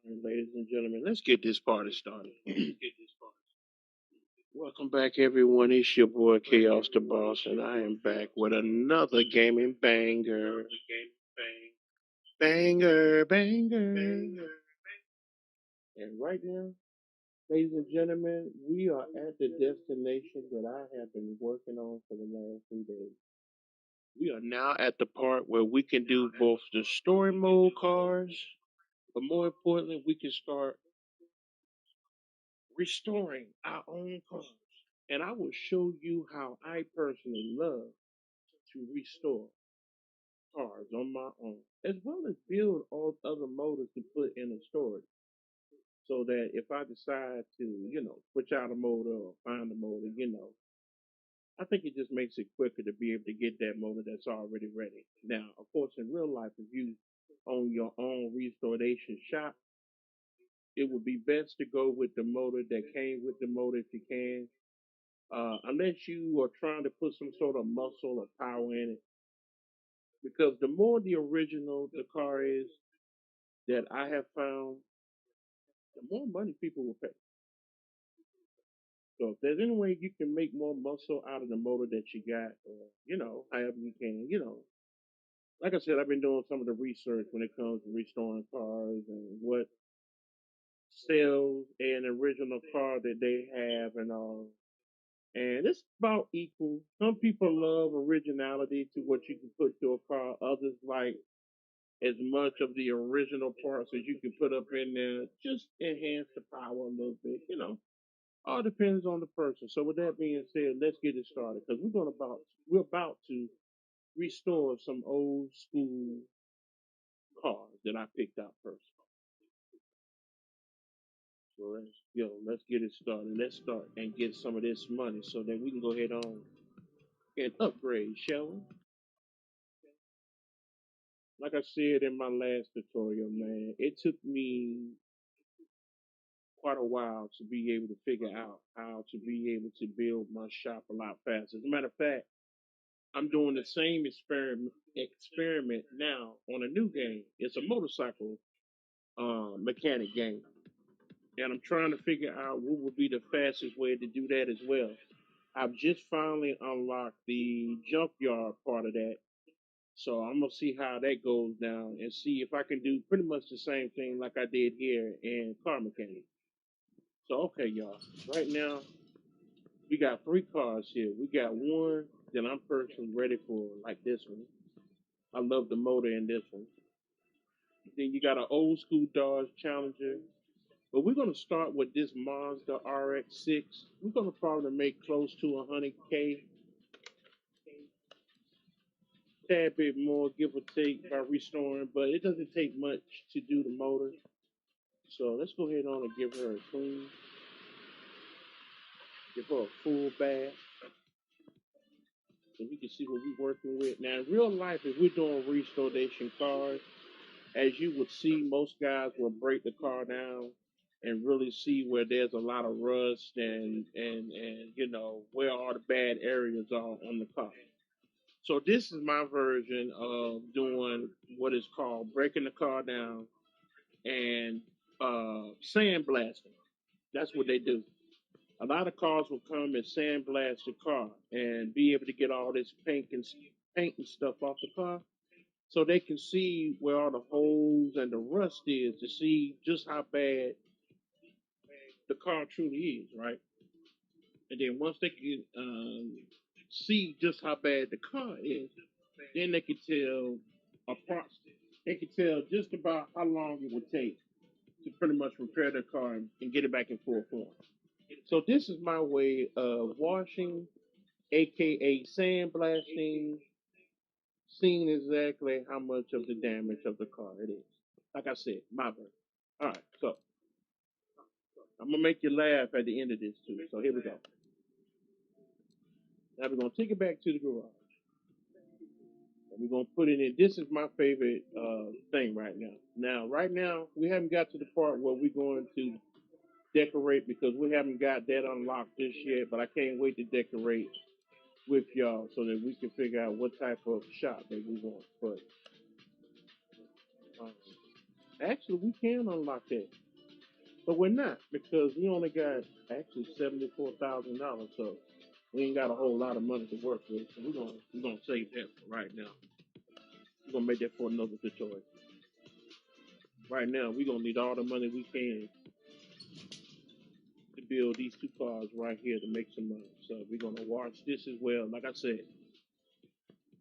Ladies and gentlemen, let's get this party started. Welcome back, everyone. It's your boy Chaos the Boss, and I am back with another gaming banger. Banger, banger. And right now, ladies and gentlemen, we are at the destination that I have been working on for the last 3 days. We are now at the part where we can do both the story mode cars, but more importantly, we can start restoring our own cars. And I will show you how I personally love to restore cars on my own, as well as build all other motors to put in a storage. So that if I decide to, switch out a motor or find a motor, I think it just makes it quicker to be able to get that motor that's already ready. Now, of course, in real life, if you own your own restoration shop, it would be best to go with the motor that came with the motor if you can, unless you are trying to put some sort of muscle or power in it. Because the more the original the car is that I have found, the more money people will pay. So if there's any way you can make more muscle out of the motor that you got, or however you can, like I said, I've been doing some of the research when it comes to restoring cars and what sells an original car that they have and all. And it's about equal. Some people love originality to what you can put to a car. Others like as much of the original parts as you can put up in there. Just enhance the power a little bit. All depends on the person. So with that being said, let's get it started because we're about to restore some old school cars that I picked out first. So let's get it started. Let's start and get some of this money so that we can go ahead on and upgrade, shall we? Like I said in my last tutorial, man, it took me quite a while to be able to figure out how to be able to build my shop a lot faster. As a matter of fact, I'm doing the same experiment now on a new game. It's a motorcycle mechanic game, and I'm trying to figure out what would be the fastest way to do that as well. I've just finally unlocked the junkyard part of that, so I'm gonna see how that goes down and see if I can do pretty much the same thing like I did here in car mechanic. So okay, y'all. Right now we got three cars here. We got one that I'm personally ready for, like this one. I love the motor in this one. Then you got an old school Dodge Challenger. But we're gonna start with this Mazda RX-6. We're gonna probably make close to 100K, tad bit more, give or take, by restoring. But it doesn't take much to do the motor. So let's go ahead on and give her a clean, give her a full bath, so we can see what we're working with. Now, in real life, if we're doing restoration cars, as you would see, most guys will break the car down and really see where there's a lot of rust and where all the bad areas are on the car. So this is my version of doing what is called breaking the car down and sandblasting. That's what they do. A lot of cars will come and sandblast the car and be able to get all this paint and stuff off the car so they can see where all the holes and the rust is to see just how bad the car truly is, right? And then once they can see just how bad the car is, then they can tell approximately. They can tell just about how long it would take to pretty much repair the car and get it back in full form. So this is my way of washing, aka sandblasting, seeing exactly how much of the damage of the car it is. Like I said, my version. All right, so I'm gonna make you laugh at the end of this too. So here we go. Now we're gonna take it back to the garage. And we're gonna put it in. This is my favorite thing right now. Now, right now, we haven't got to the part where we're going to decorate because we haven't got that unlocked just yet. But I can't wait to decorate with y'all so that we can figure out what type of shop that we want. But um, Actually, we can unlock that, but we're not because we only got actually $74,000. So we ain't got a whole lot of money to work with. So we're gonna save that for right now. We're gonna make that for another tutorial. Right now, we're gonna need all the money we can to build these two cars right here to make some money. So we're gonna wash this as well. Like I said,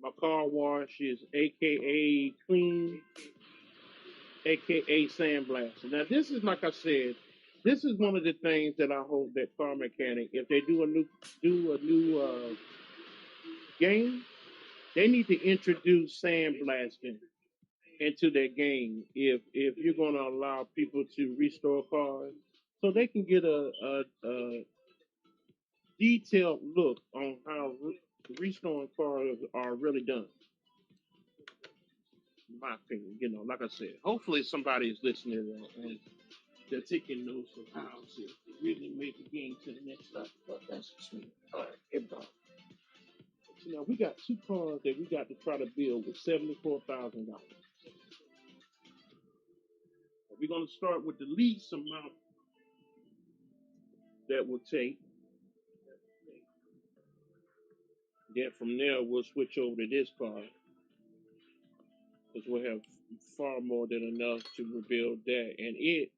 my car wash is AKA clean, AKA sandblasting. Now this is like I said, this is one of the things that I hope that car mechanic, if they do a new game, they need to introduce sandblasting into their game. If you're gonna allow people to restore cars, so they can get a detailed look on how restoring cars are really done. In my opinion, like I said, hopefully somebody is listening and they're taking notes of how to really make the game to the next level. But that's just me. All right, here we go. So now we got two cars that we got to try to build with $74,000. We're gonna start with the least amount that will take. Then from there we'll switch over to this car because we'll have far more than enough to rebuild that, and it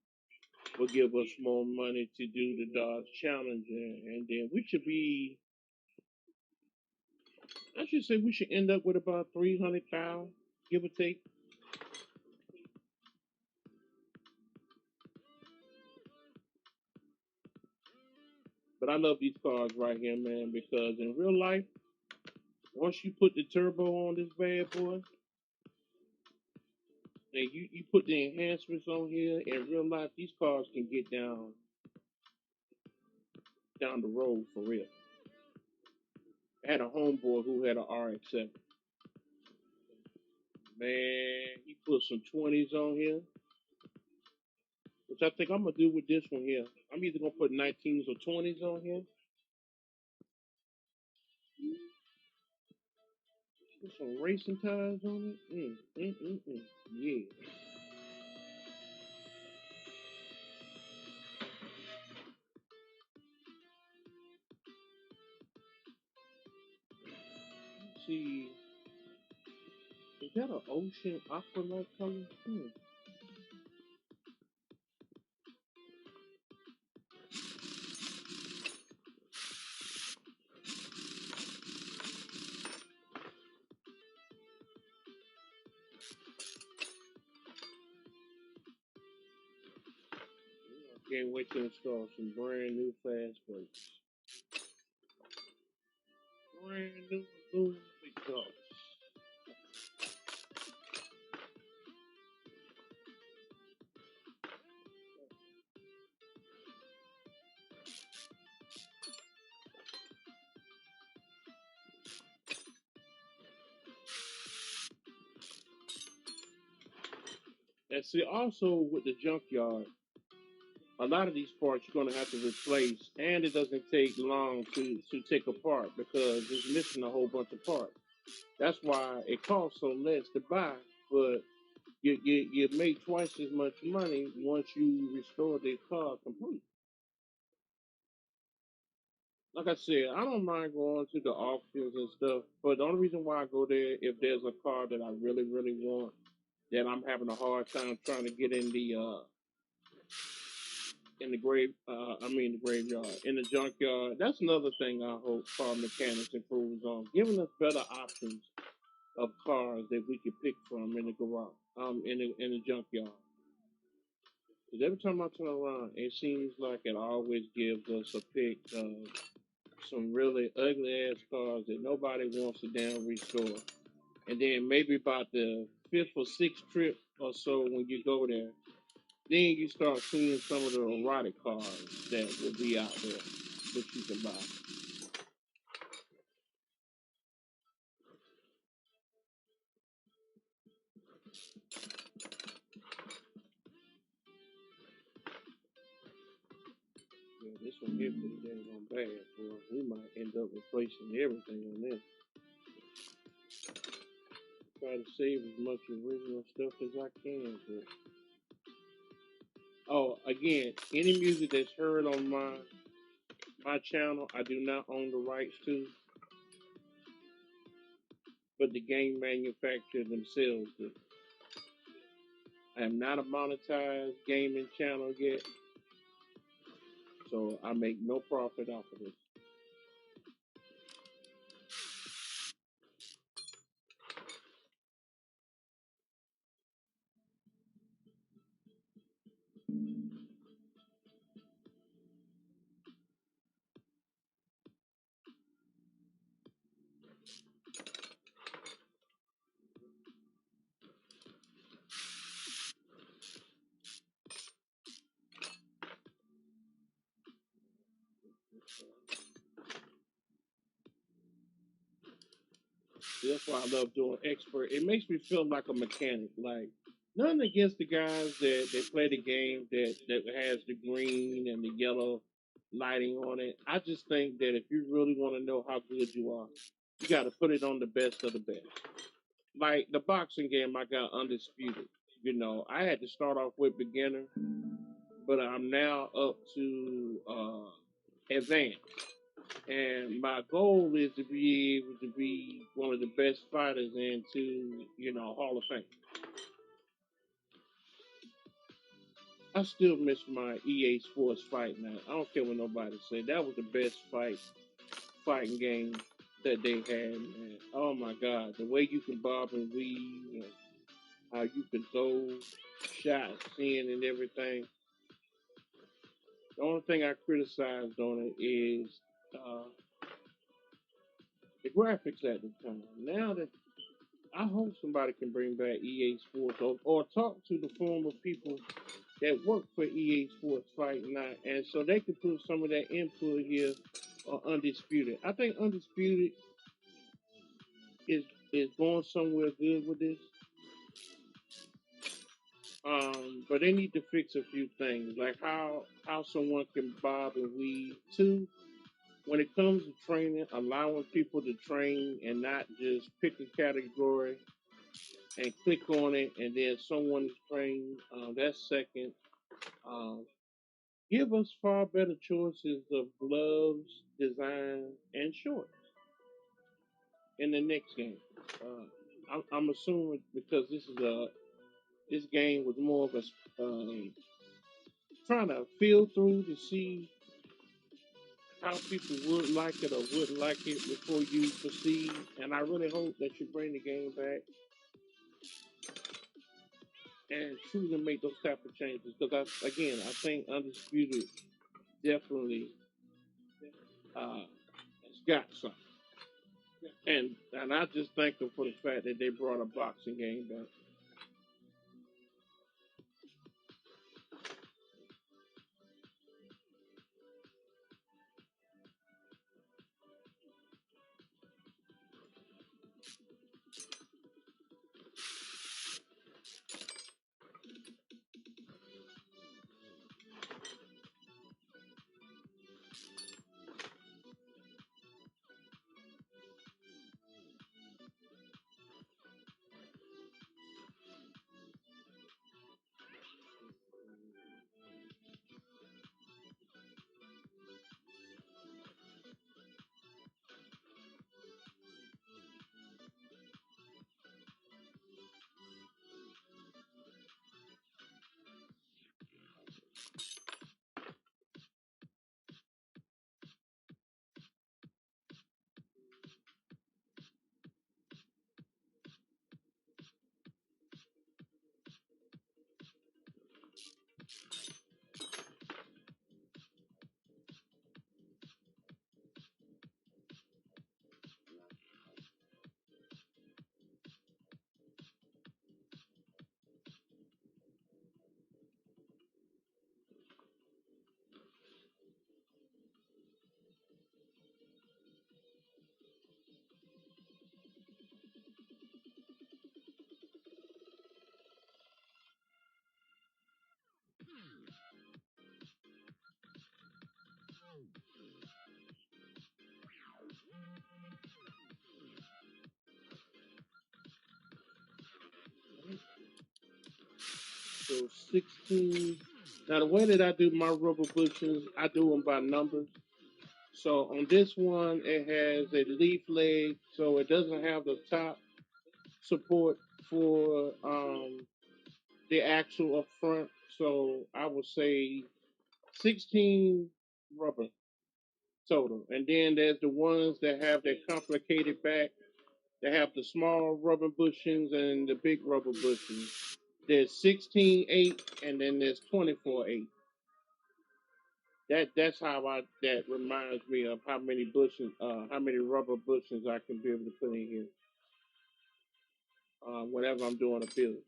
will give us more money to do the Dodge Challenger, and then we should be. I should say we should end up with about 300,000, give or take. But I love these cars right here, man, because in real life, once you put the turbo on this bad boy, and you put the enhancements on here, in real life, these cars can get down the road for real. I had a homeboy who had an RX-7. Man, he put some 20s on here, which I think I'm gonna do with this one here. I'm either gonna put 19s or 20s on here. Put some racing tires on it. Yeah. Let's see, is that an ocean aqua like color? Can't wait to install some brand new fast brakes. Brand new aluminum exhaust. And see, also with the junkyard, a lot of these parts you're gonna have to replace, and it doesn't take long to take apart because it's missing a whole bunch of parts. That's why it costs so less to buy, but you make twice as much money once you restore the car complete. Like I said, I don't mind going to the auctions and stuff, but the only reason why I go there if there's a car that I really really want that I'm having a hard time trying to get in the graveyard, in the junkyard. That's another thing I hope car mechanics improves on, giving us better options of cars that we can pick from in the garage, in the junkyard. Because every time I turn around, it seems like it always gives us a pick of some really ugly ass cars that nobody wants to damn restore. And then maybe about the fifth or sixth trip or so when you go there, then you start seeing some of the erotic cars that will be out there that you can buy. Yeah, this one here pretty dang on bad, boy. We might end up replacing everything on this. Try to save as much original stuff as I can, but Oh, again, any music that's heard on my channel, I do not own the rights to, but the game manufacturer themselves do. I am not a monetized gaming channel yet, so I make no profit off of this. That's why I love doing expert. It makes me feel like a mechanic. Like nothing against the guys that play the game that has the green and the yellow lighting on it. I just think that if you really want to know how good you are, you got to put it on the best of the best. Like the boxing game, I got undisputed. You know, I had to start off with beginner, but I'm now up to advanced. And my goal is to be able to be one of the best fighters into, Hall of Fame. I still miss my EA Sports fight now. I don't care what nobody say. That was the best fighting game that they had, man. Oh my God, the way you can bob and weave, and how you can throw shots in and everything. The only thing I criticized on it is uh, the graphics at the time. Now that I hope somebody can bring back EA Sports or talk to the former people that work for EA Sports right now, and so they can put some of that input here on Undisputed. I think Undisputed is is going somewhere good with this, but they need to fix a few things, like how someone can bob and weave. Too, when it comes to training, allowing people to train and not just pick a category and click on it, and then someone is trained. That's second. Um, Give us far better choices of gloves, design, and shorts in the next game. I'm assuming because this game was more of a trying to feel through to see how people would like it or wouldn't like it before you proceed. And I really hope that you bring the game back and truly make those type of changes. Because I think Undisputed definitely has got something. And I just thank them for the fact that they brought a boxing game back. So 16 Now the way that I do my rubber bushings, I do them by numbers. So on this one, it has a leaf leg, so it doesn't have the top support for the axle up front. So I would say 16 rubber total. And then there's the ones that have that complicated back. They have the small rubber bushings and the big rubber bushings. There's 16/8 and then there's 24/8. That's how I that reminds me of how many bushings, how many rubber bushings I can be able to put in here whenever I'm doing a build.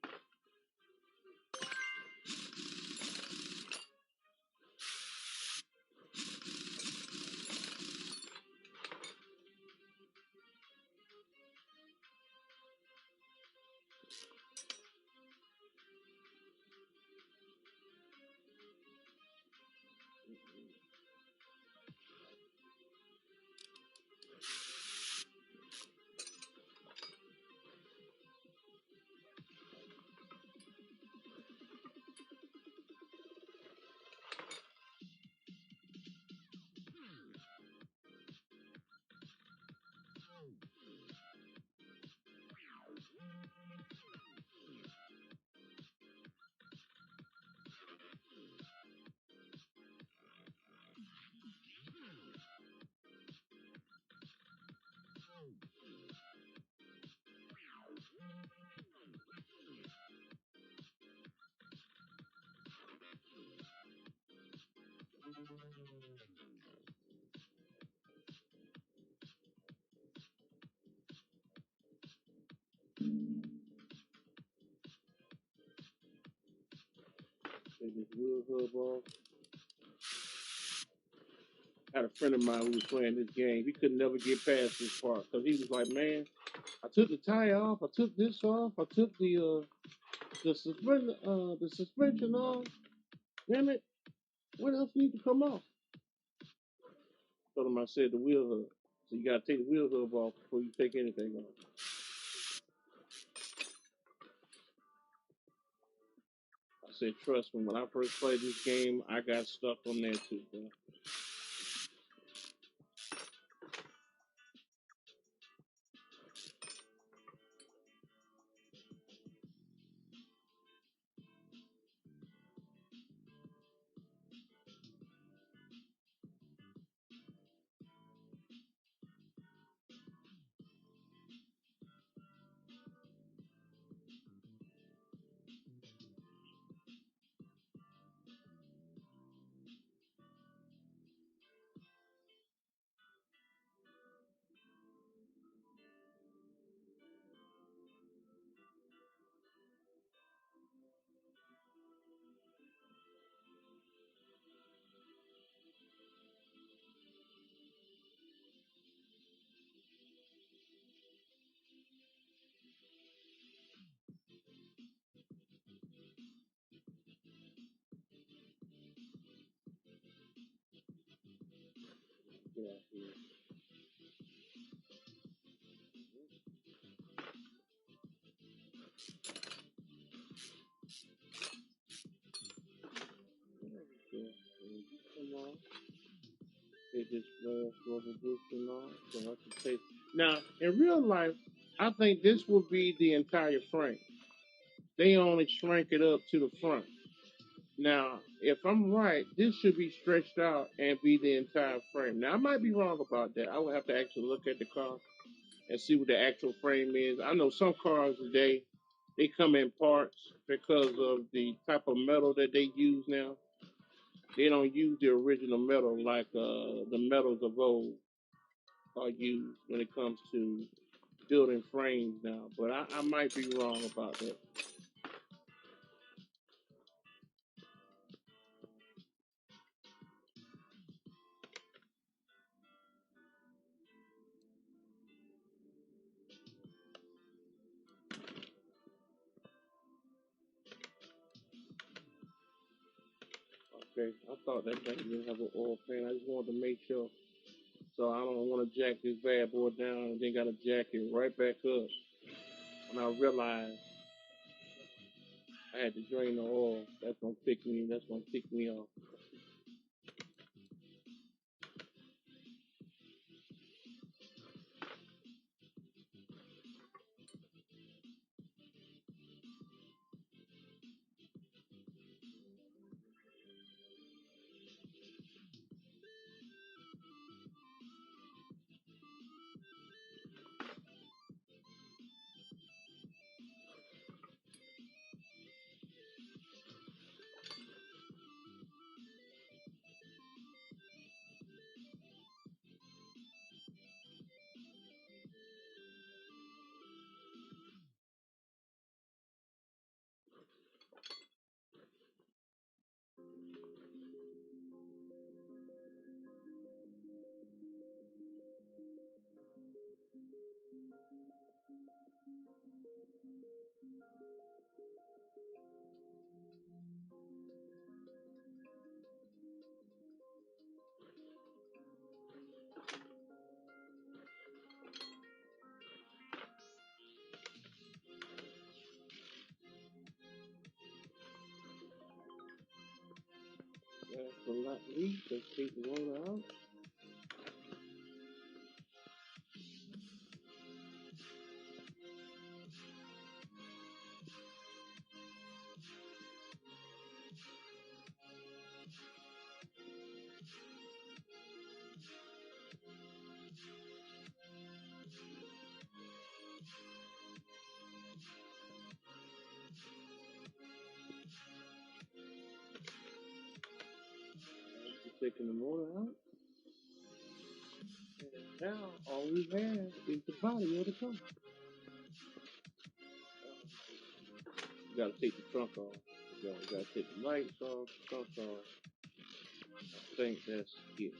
Take this wheel hub off. I had a friend of mine who was playing this game. He could never get past this part because he was like, "Man, I took the tire off. I took this off. I took the suspension off. Damn it! What else needs to come off?" Told him I said the wheel hub. So you gotta take the wheel hub off before you take anything off. I said, trust me, when I first played this game, I got stuck on that too, bro. Yeah, yeah, yeah. Come on. Take this last rubber boosting off so I can take. Now, in real life, I think this will be the entire frame. They only shrank it up to the front. Now, if I'm right, this should be stretched out and be the entire frame. Now, I might be wrong about that. I would have to actually look at the car and see what the actual frame is. I know some cars today they come in parts because of the type of metal that they use now. They don't use the original metal like the metals of old are used when it comes to building frames now. But I might be wrong about that. Okay, I thought that thing didn't have an oil fan. I just wanted to make sure. So I don't want to jack this bad boy down and then got to jack it right back up. And I realized I had to drain the oil. That's gonna pick me. That's gonna tick me off. Last but not least, let's take the roller out. After taking the motor out, and now all we have is the body of the car. You gotta take the trunk off. You gotta take the lights off, the trunk off. I think that's it.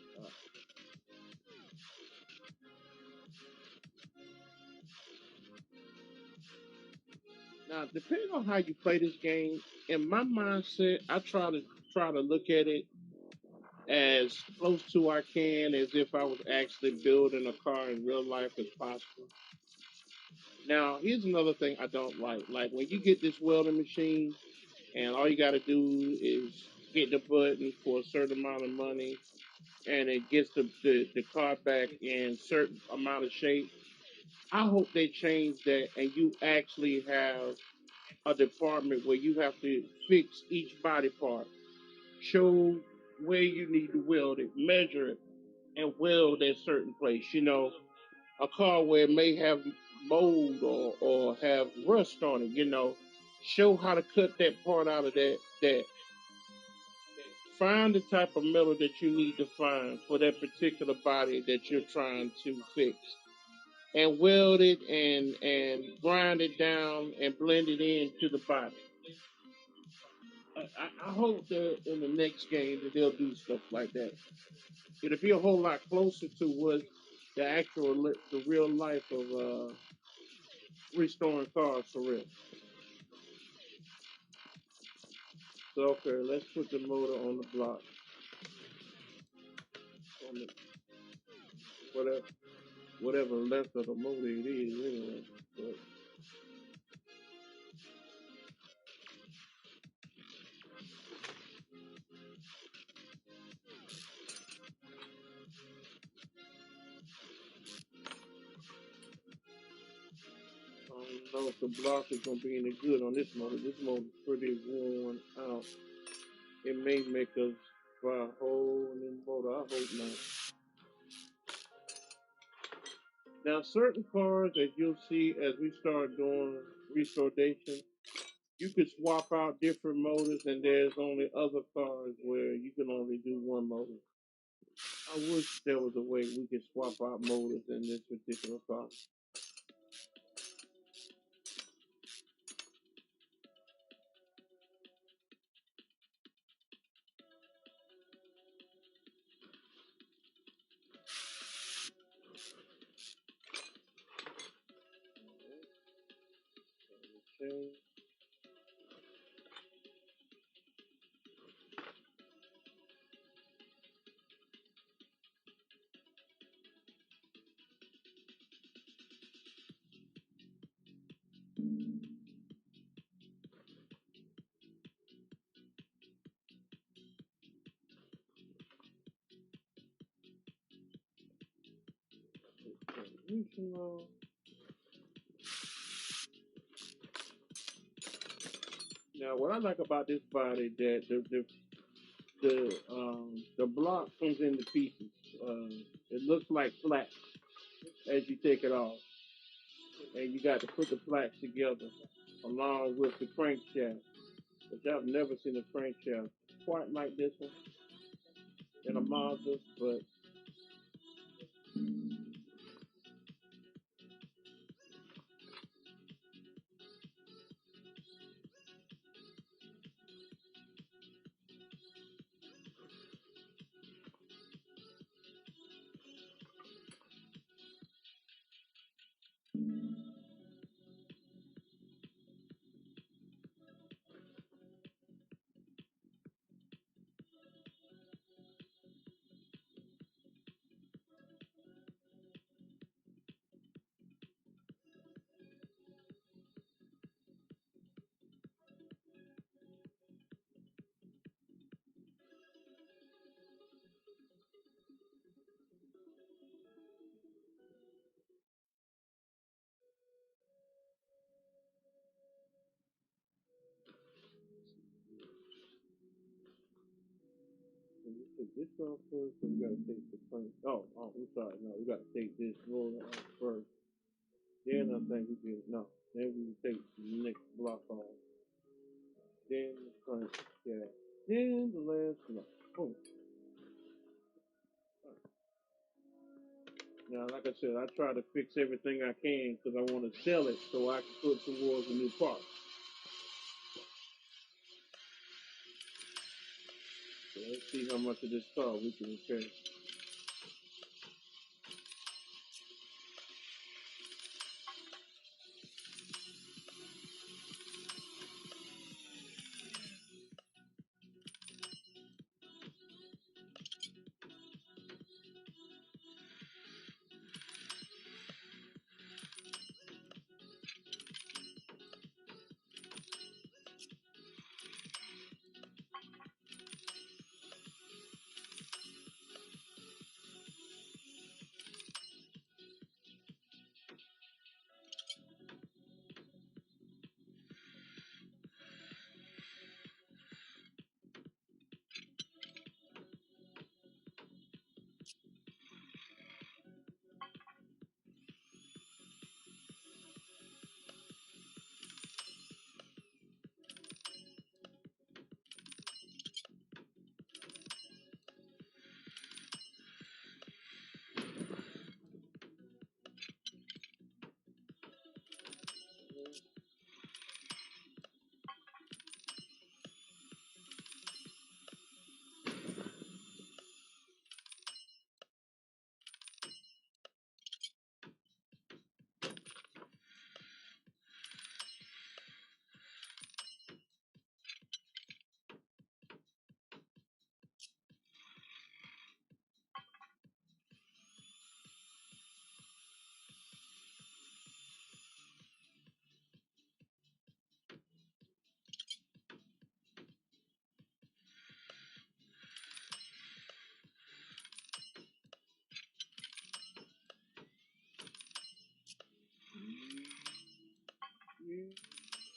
Now, depending on how you play this game, in my mindset, I try to look at it as close to I can as if I was actually building a car in real life as possible. Now, here's another thing I don't like. Like when you get this welding machine and all you got to do is hit the button for a certain amount of money and it gets the car back in certain amount of shape. I hope they change that and you actually have a department where you have to fix each body part, show where you need to weld it, measure it, and weld at certain place. A car where it may have mold or have rust on it. Show how to cut that part out of that. Find the type of metal that you need to find for that particular body that you're trying to fix. And weld it and grind it down and blend it into the body. I hope that in the next game that they'll do stuff like that. It'll be a whole lot closer to what the real life of restoring cars for real. So okay, let's put the motor on the block. On the, whatever whatever left of the motor it is anyway. But I don't know if the block is gonna be any good on this motor. This motor's pretty worn out. It may make us buy a whole new motor. I hope not. Now, certain cars, as you'll see as we start doing restoration, you could swap out different motors, and there's only other cars where you can only do one motor. I wish there was a way we could swap out motors in this particular car. Okay. distribution. Now, what I like about this body that the block comes into pieces. It looks like flat as you take it off, and you got to put the flaps together along with the crankshaft. Which I've never seen a crankshaft quite like this one in a Mazda, but we take this off first, so we gotta take the crank. I'm sorry, no, we gotta take this roller off first. Then I think we can, no, then we take the next block off. Then the crankshaft. Then the last block. Boom. Now, like I said, I try to fix everything I can because I want to sell it so I can put towards a new part. So let's see how much of this car we can repair. Yeah,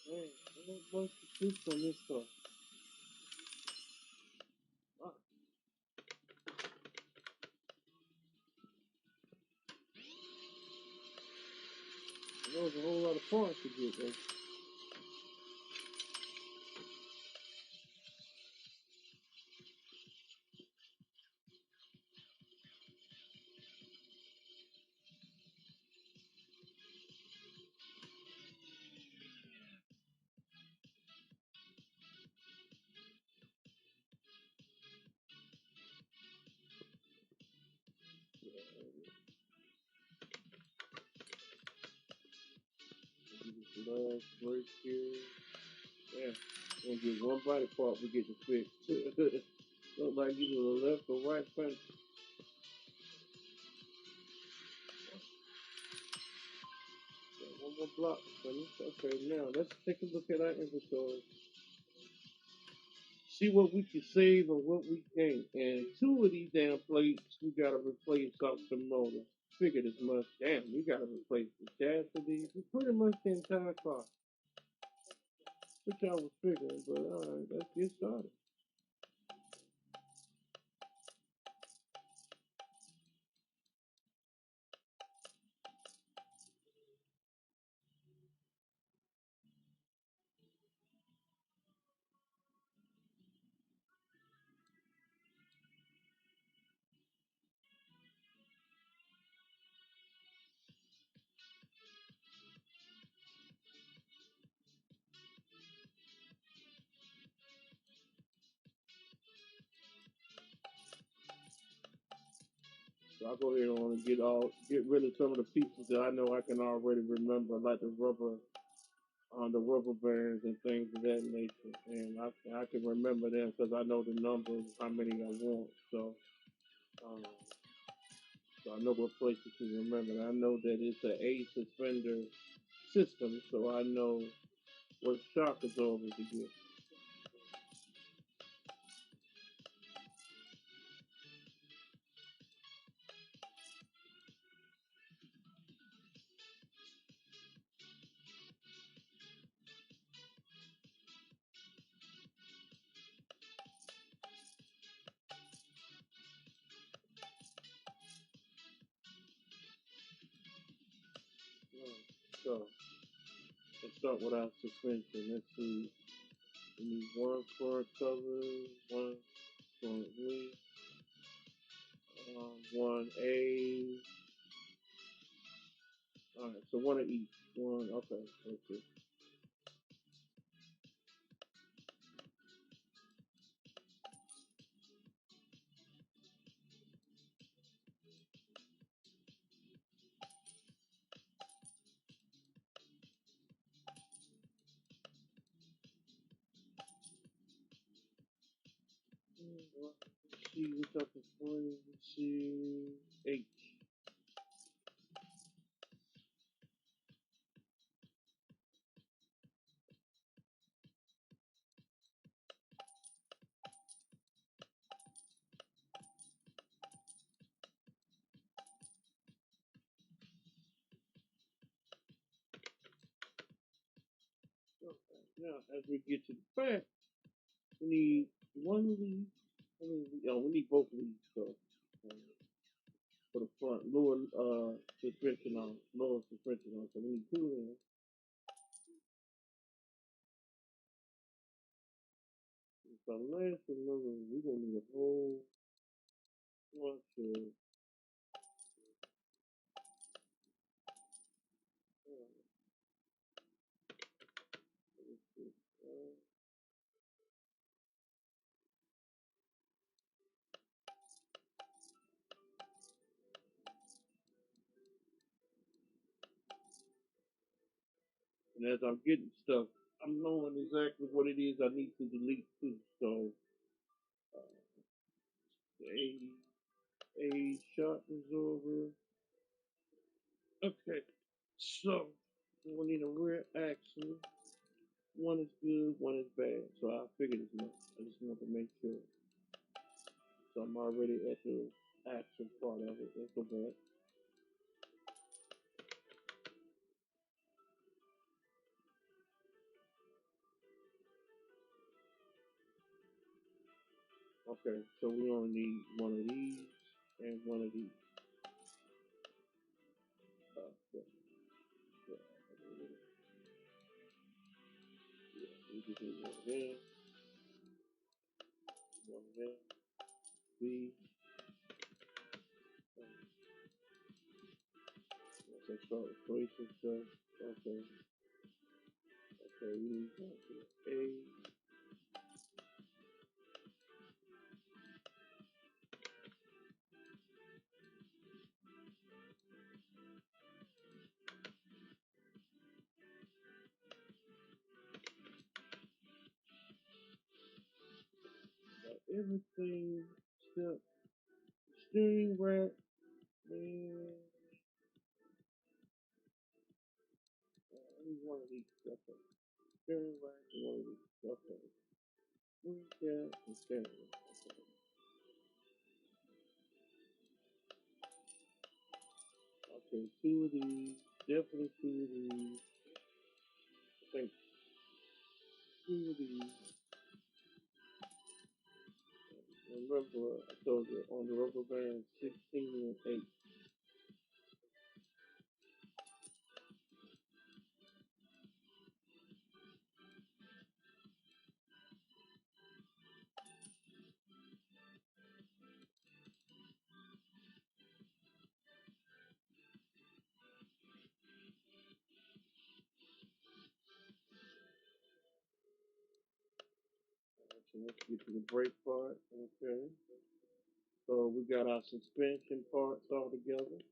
man, I don't bunch of soups on this car. Wow, there was a whole lot of parts to get there. Last break here. Yeah, we'll get one body part we get to fix. Look like either the left or right front. One more block. Okay, now let's take a look at our inventory. see what we can save and what we can't. And two of these damn plates, we gotta replace off the motor. Figured as much. Damn, we gotta replace the chassis. Pretty much the entire car. Which I was figuring, but alright, let's get started. So I'll go ahead on and get rid of some of the pieces that I know I can already remember, like the rubber bands and things of that nature. And I can remember them because I know the numbers, how many I want. Um, so I know what places to remember. And I know that it's an A suspender system, so I know what shock absorbers to get. So let's start with our suspension. Let's see. We need one front cover, one front wheel, one A. All right, so one of each. One, okay, that's it. Let's see what's up in front. Let's see. H. Okay. Now, as we get to the back, we need one lead. We need both leads. So, um, for the front, lower suspension on. So we need two there. So last remember, we're gonna need a whole bunch of and as I'm getting stuff, I'm knowing exactly what it is I need to delete too. So uh, a shot absorber. Okay, so we need a rear axle. One is good, one is bad. So I figured as much. I just want to make sure. So I'm already at the axle part of it. Let's go back. Okay, so we only need one of these and one of these. Yeah, yeah, yeah. We just need one there, one there. These. Let's start replacing stuff. Okay, okay. We need one here. A. Got everything. Step. Steering rack. And I need one of these. Okay. Steering rack and one of these. Okay. Okay, okay. Okay, two of these, definitely two of these. I think two of these. Remember, I told you on the rubber band, 16 and 8. So let's get to the brake part. Okay. So we got our suspension parts all together.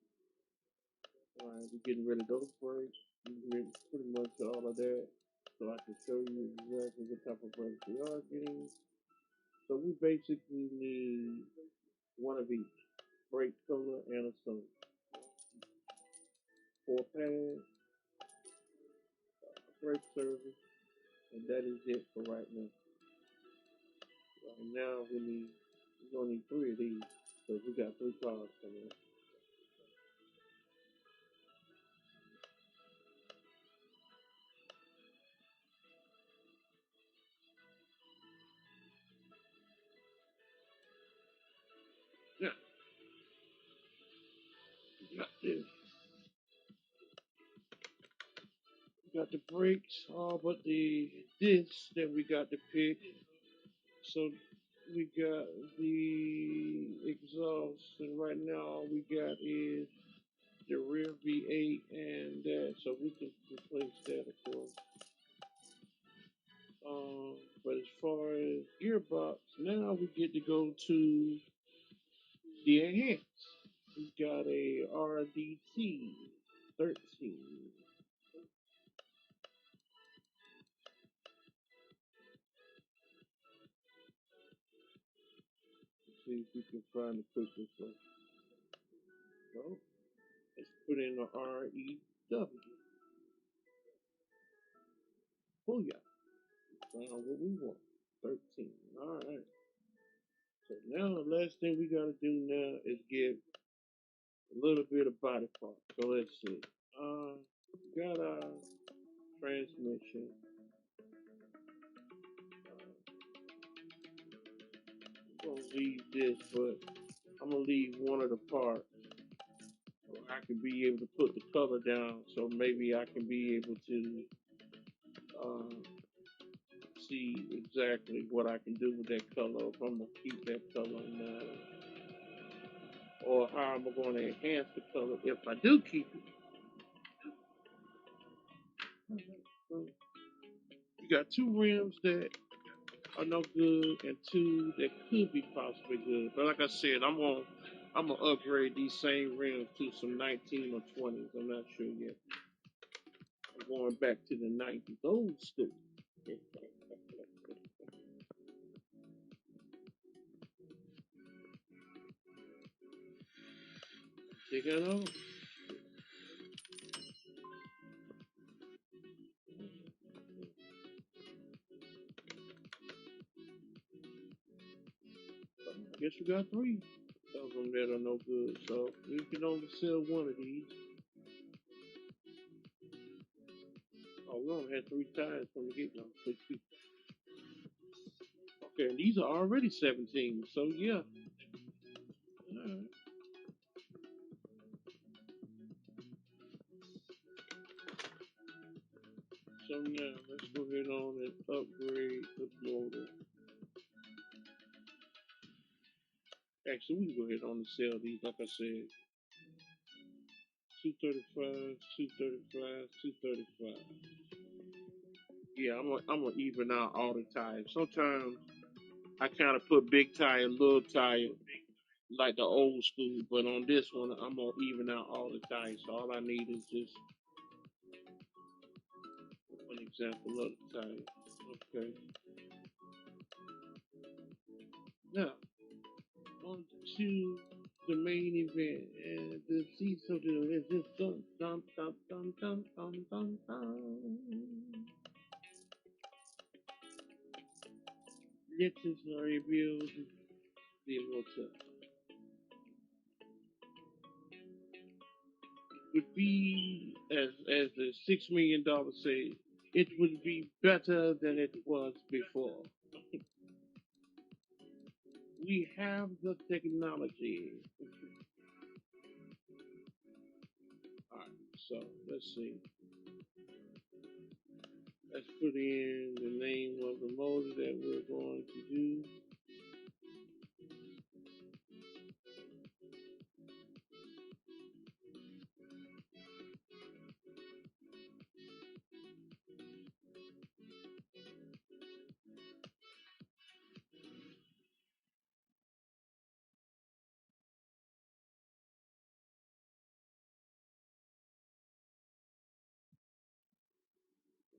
All right, we're getting rid of those brakes. We get pretty much all of that. So I can show you exactly what type of brakes we are getting. So we basically need one of each. Brake color and a cylinder. Four pads, brake service, and that is it for right now. Right now we're gonna need three of these. So we got three cars coming. Now, we got this. We got the brakes, all but the discs that we got to pick. So we got the exhaust, and right now all we got is the rear V8 and that. So we can replace that, of course. But as far as gearbox, now we get to go to the enhance. We got a RDT 13. Let's see if we can find the quickest one. So let's put in the REW. Booyah. Found what we want. 13. Alright. So now the last thing we gotta do now is get a little bit of body part. So let's see. Got our transmission. I'm gonna leave this, but I'm gonna leave one of the parts. So I can be able to put the color down. So maybe I can be able to uh, see exactly what I can do with that color. If I'm gonna keep that color now, or how I'm going to enhance the color if I do keep it. So you got two rims that are no good and two that could be possibly good. But like I said, I'm gonna upgrade these same rims to some 19 or 20s. I'm not sure yet. I'm going back to the 90s, old school. Take it off. I guess we got three of them that are no good. So we can only sell one of these. Oh, we only had three tires from the get go. Okay, and these are already 17. So yeah. Alright. So now let's go ahead on and upgrade the motor. Actually, we can go ahead on and sell these. Like I said, 235, 235, 235. Yeah, I'm gonna even out all the tires. Sometimes I kind of put big tire, little tire, like the old school. But on this one, I'm gonna even out all the tires. So all I need is just one example of the tire. Okay. Now on to the main event and the seats of the is this dum dum dum dum dum dum dum. Letters are revealed the water would be as the $6 million say, it would be better than it was before. We have the technology. All right, so let's see. Let's put in the name of the motor that we're going to do.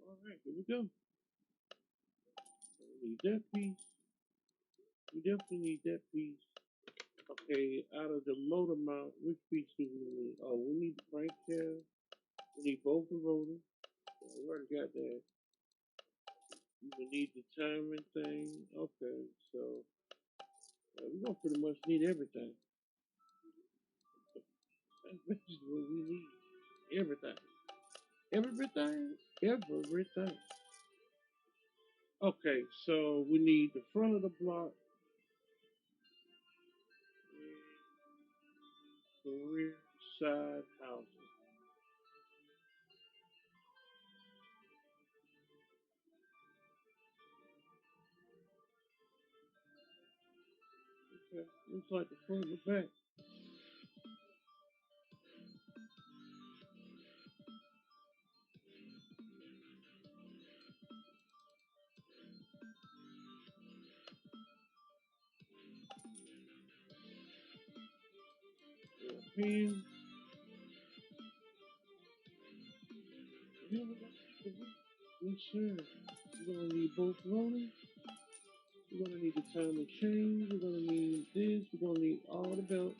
All right, here we go. We need that piece. We definitely need that piece. Okay, out of the motor mount, which piece do we need? Oh, we need the crankshaft. We need both the rotors. We already got that. We need the timing thing. Okay, so we're gonna pretty much need everything. That's basically what we need. Everything. Everything. Everything. Okay, so we need the front of the block, the rear side housing. Okay, looks like the front and the back. Pin. Yeah, we got the yes, sir. We're gonna need both rotors. We're gonna need the timing chain. We're gonna need this. We're gonna need all the belts.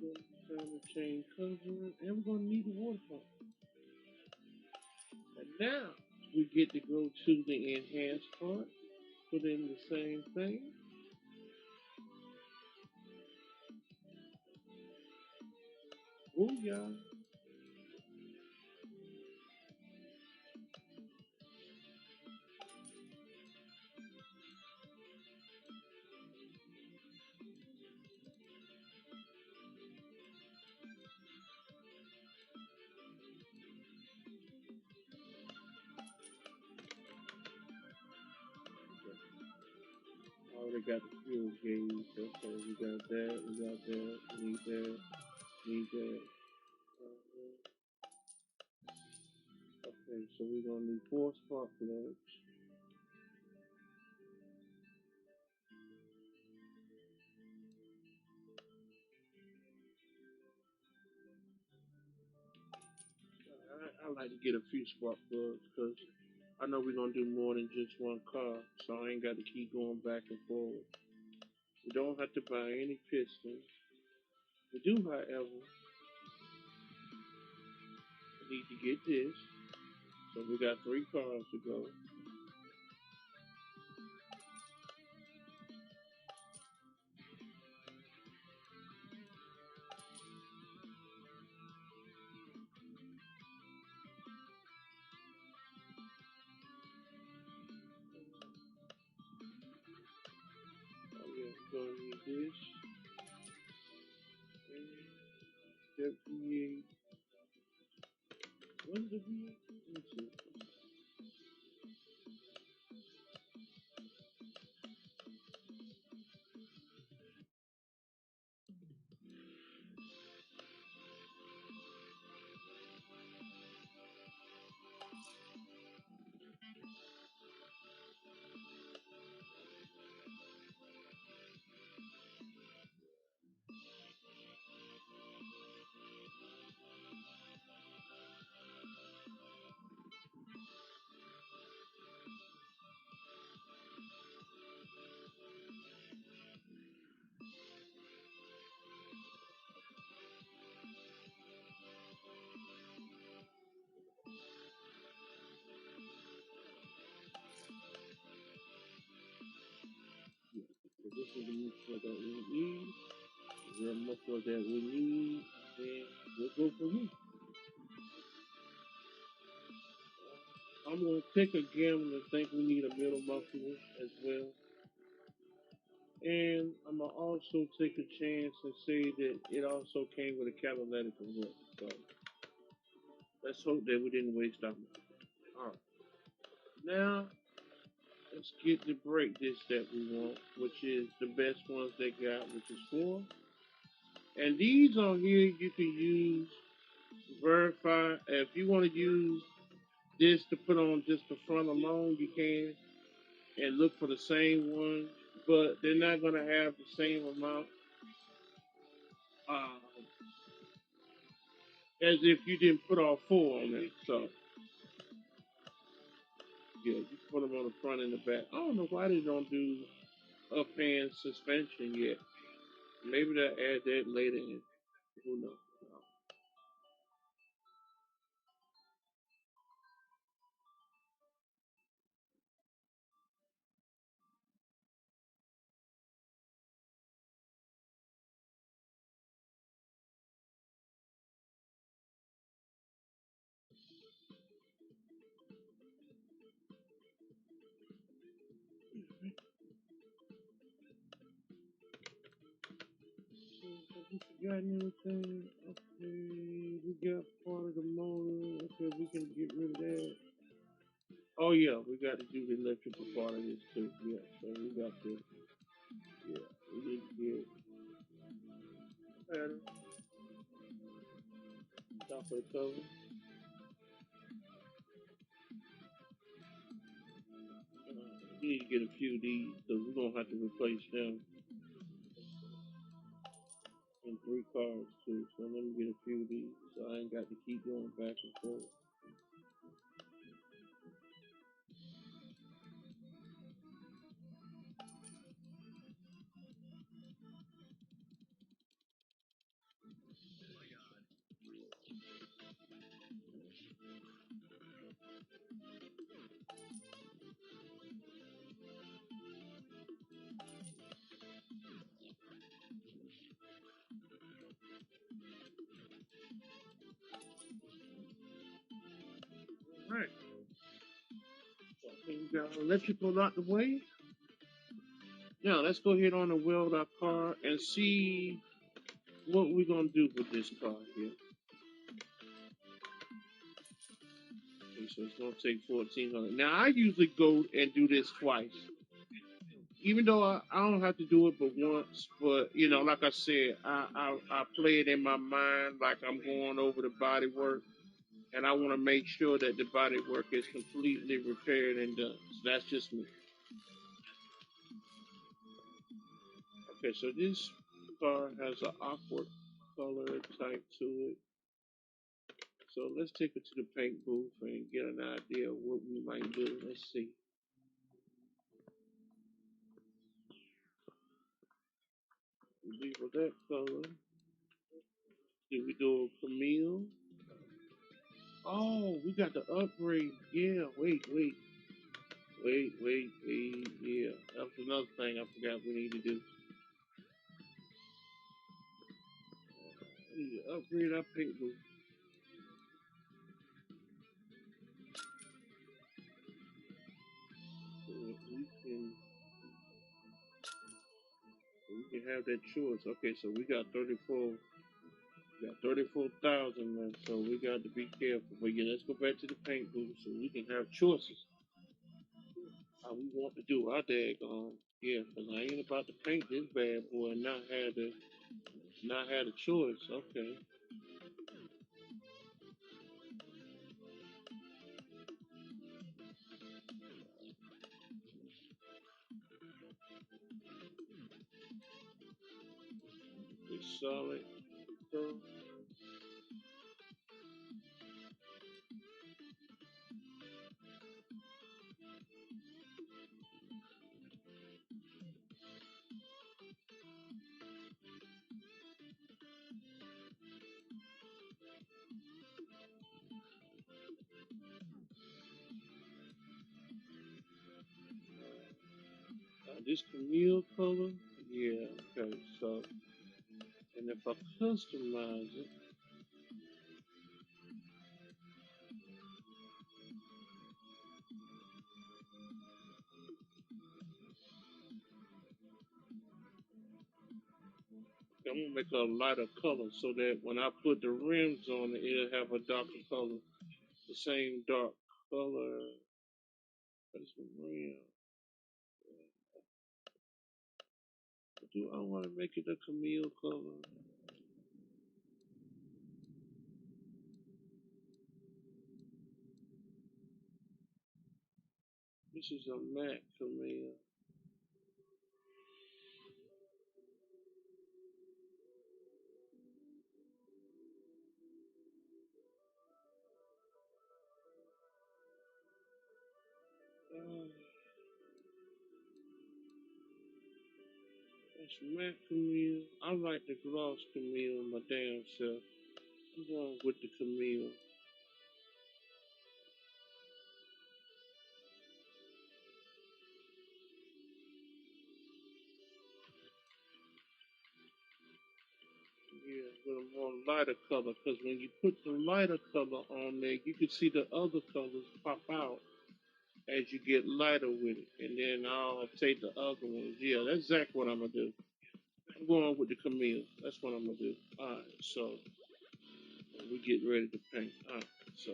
We're gonna need the timing chain cover, and we're gonna need the water pump. And now we get to go to the enhanced part. Put in the same thing. Oh yeah. Already got the fuel gauge. Okay, we got that. We got that. Need that. Need that. Okay, so we're gonna need 4 spark plugs. I like to get a few spark plugs because I know we're gonna do more than just one car, so I ain't got to keep going back and forward. We don't have to buy any pistons. We do, however, need to get this. So we got 3 cars to go. Oh yeah, we're gonna need this. And that V8. What's the V8? Let me see. the muscle that we need. The muscle that we need, and we'll go from here. I'm gonna take a gamble and think we need a middle muscle as well. And I'm gonna also take a chance and say that it also came with a catalytic converter. So let's hope that we didn't waste our money. All right, now let's get the brake disc that we want, which is the best ones they got, which is 4. And these on here you can use verify. If you want to use this to put on just the front alone, you can, and look for the same one, but they're not gonna have the same amount uh, as if you didn't put all 4 on it. So yeah, you put them on the front and the back. I don't know why they don't do up-hand suspension yet. Maybe they'll add that later in. Who knows? Have we forgotten anything? Okay, we got part of the motor. Okay, we can get rid of that. Oh yeah, we got to do the electrical part of this too. Yeah, so we got to. Yeah, we need to get pattern top of the cover. We need to get a few of these because we're gonna have to replace them in 3 cars too. So let me get a few of these so I ain't got to keep going back and forth. All right. So we got electrical out the way. Now let's go ahead on and weld our car and see what we're gonna do with this car here. Okay, so it's gonna take 1400. Now I usually go and do this twice. Even though I don't have to do it but once, but you know, like I said, I play it in my mind like I'm going over the body work, and I want to make sure that the body work is completely repaired and done. So that's just me. Okay, so this car has an awkward color type to it. So let's take it to the paint booth and get an idea of what we might do. Let's see. We leave with that color. Did we do a Camille? Oh, we got the upgrade. Yeah, wait. Yeah, that's another thing I forgot we need to do. We need to upgrade our paint booth. So we can have that choice. Okay, so we got 34. We got 34,000 left, so we got to be careful. But yeah, let's go back to the paint booth so we can have choices. How we want to do our daggone. Yeah, because I ain't about to paint this bad boy and not had a choice. Okay. It's solid. So, this Camille color. Yeah, okay, so, and if I customize it, I'm gonna make a lighter color so that when I put the rims on it, it'll have a darker color. The same dark color as the rim. Do I want to make it a camille color? This is a matte camille. Uh, it's matte camille. I like the gloss camille my damn self. I'm going with the camille. Yeah, with a more lighter color. Because when you put the lighter color on there, you can see the other colors pop out as you get lighter with it. And then I'll take the other ones. Yeah, that's exactly what I'm going to do. I'm going with the camille. That's what I'm going to do. Alright, so we get ready to paint. Alright, so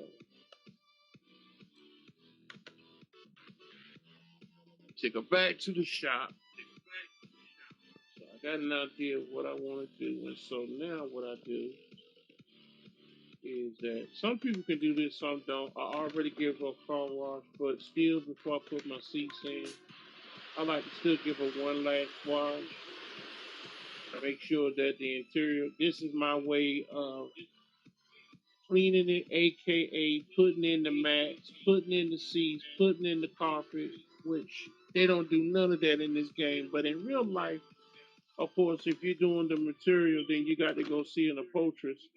take her back to the shop. So I got an idea of what I want to do. And so now what I do is that some people can do this, some don't. I already give her a car wash, but still, before I put my seats in, I like to still give her one last wash. Make sure that the interior, this is my way of cleaning it, aka putting in the mats, putting in the seats, putting in the carpet, which they don't do none of that in this game. But in real life, of course, if you're doing the material, then you got to go see an upholsterist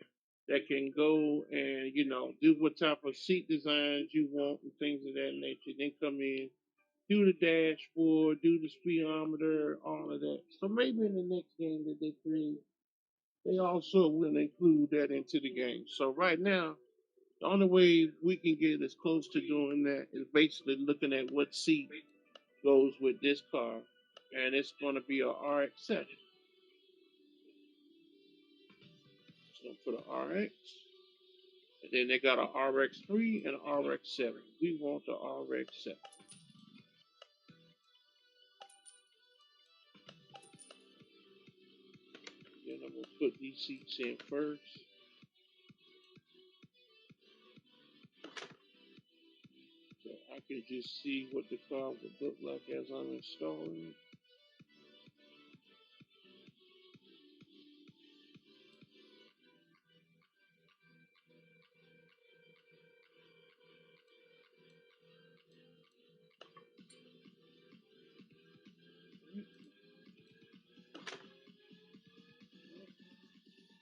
that can go and do what type of seat designs you want and things of that nature. Then come in, do the dashboard, do the speedometer, all of that. So maybe in the next game that they create, they also will include that into the game. So right now, the only way we can get as close to doing that is basically looking at what seat goes with this car, and it's going to be a RX-7. So for the RX, and then they got a RX-3 and an RX-7. We want the RX-7. Then I'm gonna put these seats in first, so I can just see what the car would look like as I'm installing.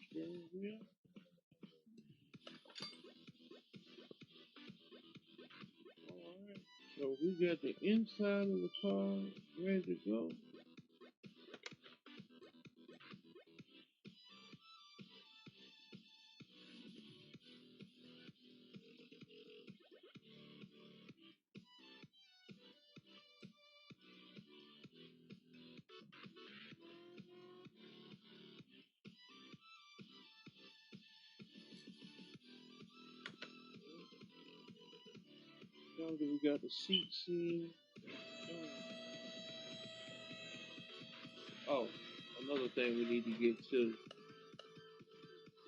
Steering wheel. All right. So we got the inside of the car ready to go. Now that we got the seats in. Oh, another thing we need to get to.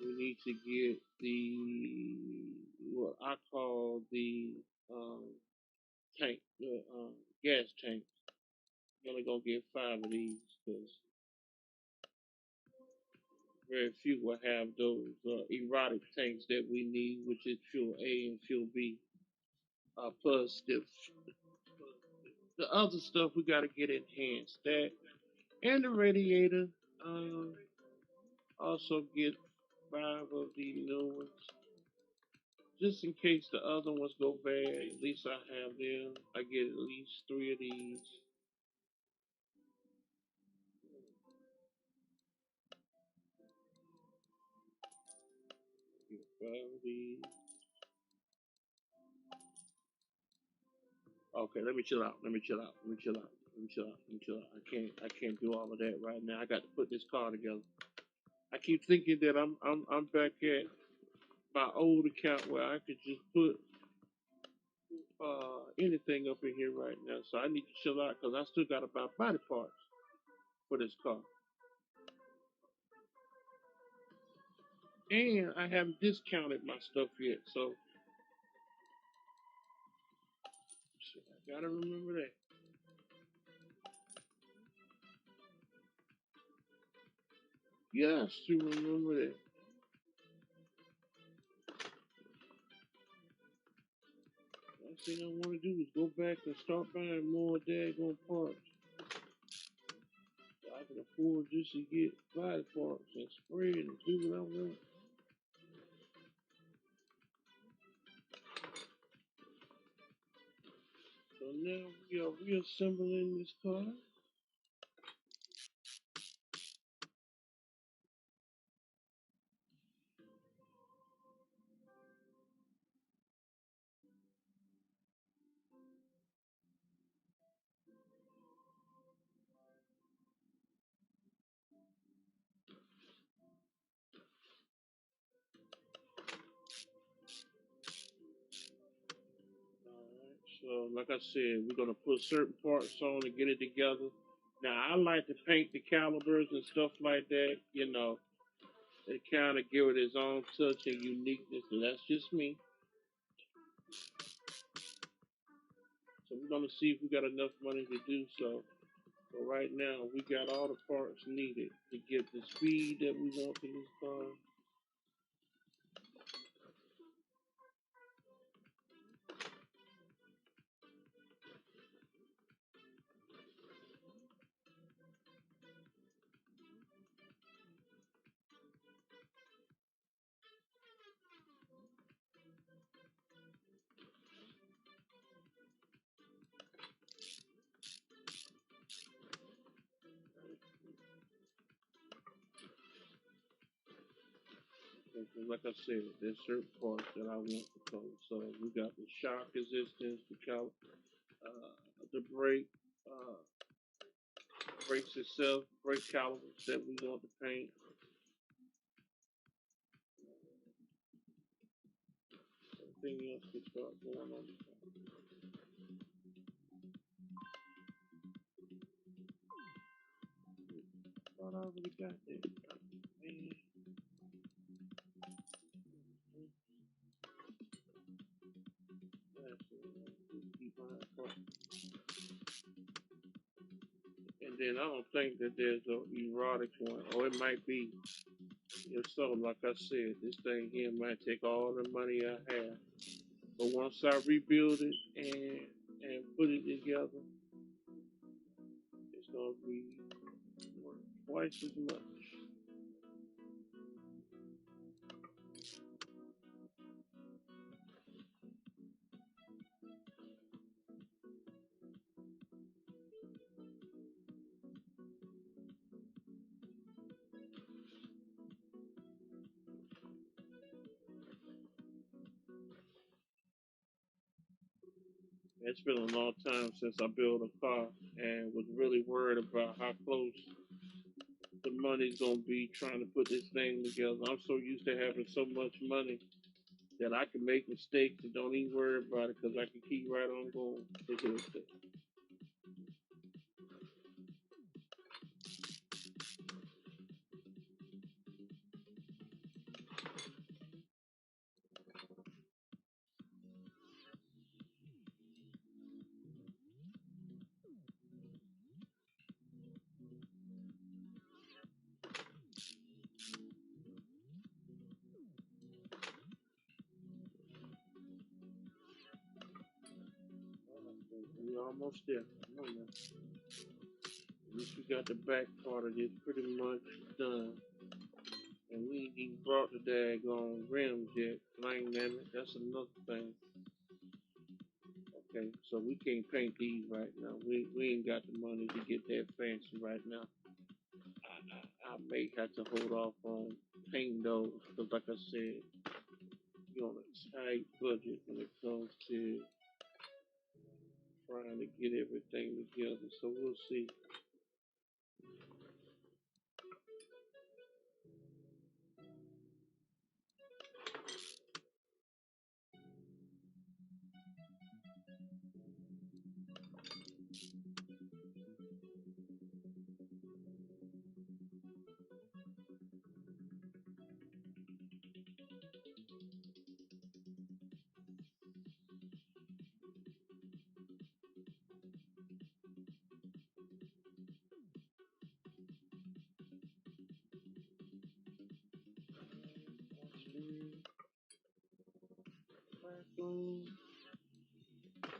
We need to get the what I call the um, tank, the gas tank. I'm gonna go get 5 of these because very few will have those erotic tanks that we need, which is fuel A and fuel B. Plus the other stuff we got to get enhanced. That and the radiator. Um, also get 5 of the new ones. Just in case the other ones go bad, at least I have them. I get at least 3 of these. Gravity. Okay, let me chill out. Let me chill out. Let me chill out. Let me chill out. Let me chill out. I can't do all of that right now. I got to put this car together. I keep thinking that I'm back at my old account where I could just put anything up in here right now. So I need to chill out because I still got to buy body parts for this car, and I haven't discounted my stuff yet. So shit, I gotta remember that. Yes, to remember that. Last thing I want to do is go back and start buying more daggone parts. So I can afford just to get body parts and spray it and do what I want. So now we are reassembling this car. Alright, so like I said, we're gonna put certain parts on and get it together. Now I like to paint the calibers and stuff like that, it kind of give it its own touch and uniqueness, and that's just me. So we're gonna see if we got enough money to do so. So right now we got all the parts needed to get the speed that we want in this car. And like I said, there's certain parts that I want to code. So we got the shock resistance, the brake, uh, brakes itself, brake calipers that we want to paint. Everything else can start going on the car. I thought I already got that. Man, that's keep my car. And then I don't think that there's a erotic one, or it might be. If so, like I said, this thing here might take all the money I have. But once I rebuild it and put it together, it's gonna be worth twice as much. It's been a long time since I built a car and was really worried about how close the money's gonna be trying to put this thing together. I'm so used to having so much money that I can make mistakes and don't even worry about it because I can keep right on going. We're almost there. At least we got the back part of this pretty much done. And we ain't even brought the daggone rims yet. Dang damn it, that's another thing. Okay, so we can't paint these right now. We ain't got the money to get that fancy right now. I may have to hold off on painting those because, like I said, You're on a tight budget when it comes to trying to get everything together. So we'll see.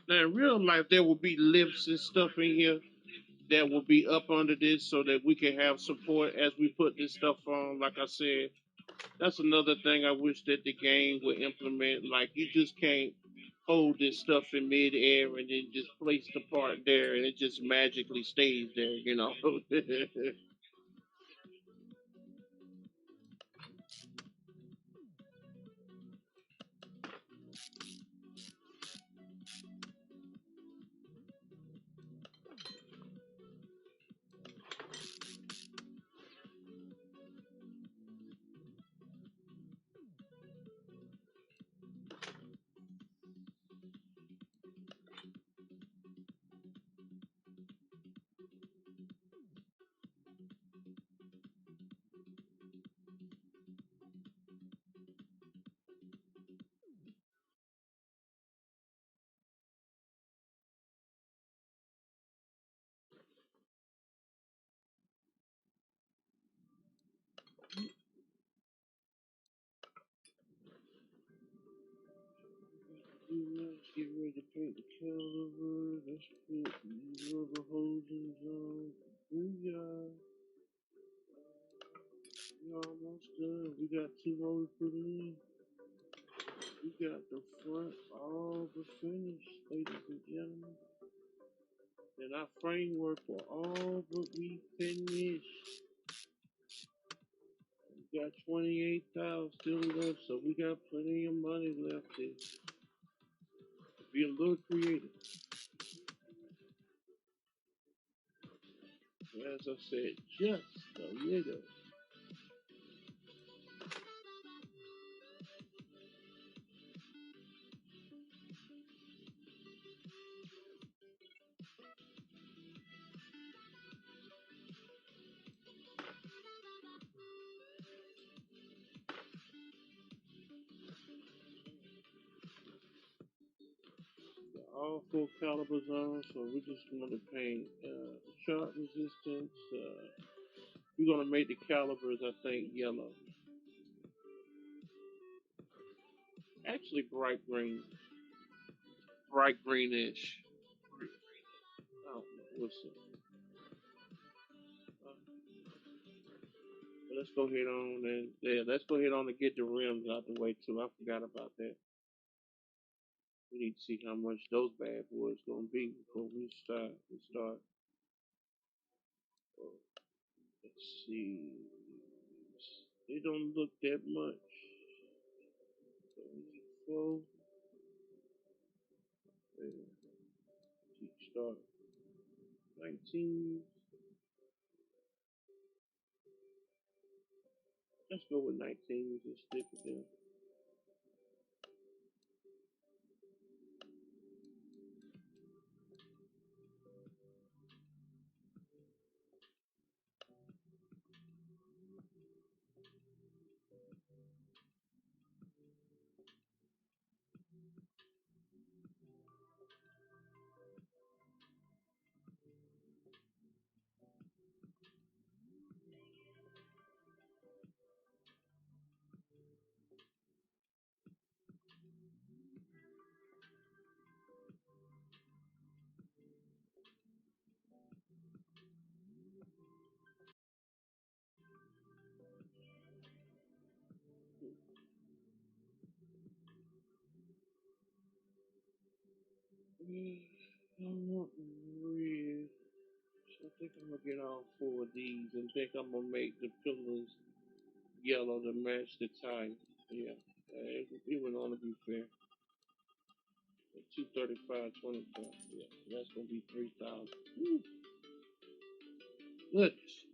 Now, in real life, there will be lifts and stuff in here that will be up under this so that we can have support as we put this stuff on. Like I said, that's another thing I wish that the game would implement. Like, you just can't hold this stuff in midair and then just place the part there and it just magically stays there, you know. Get ready to paint the caliber. Let's put rubber hoses on. Booyah. We almost done. We got two more to put in. We got the front all but finished, ladies and gentlemen. And our framework for all but we finished. We got 28,000 still left, so we got plenty of money left to be a little creative. As I said, just a little. Got all four calibers on, so we're just going to paint sharp resistance. We're going to make the calibers, I think, yellow. Actually, bright greenish. I don't know. We'll see. But let's go ahead on and yeah, let's go ahead on and get the rims out the way too. I forgot about that. We need to see how much those bad boys gonna be before we start. Uh, let's see. They don't look that much. So we need four. Start 19. Let's go with 19 and stick it there. I want red. So I think I'm gonna get all four of these and think I'm gonna make the pillars yellow to match the tie. Yeah. It would only be fair. 235.25. Yeah, that's gonna be 3,000. Goodness,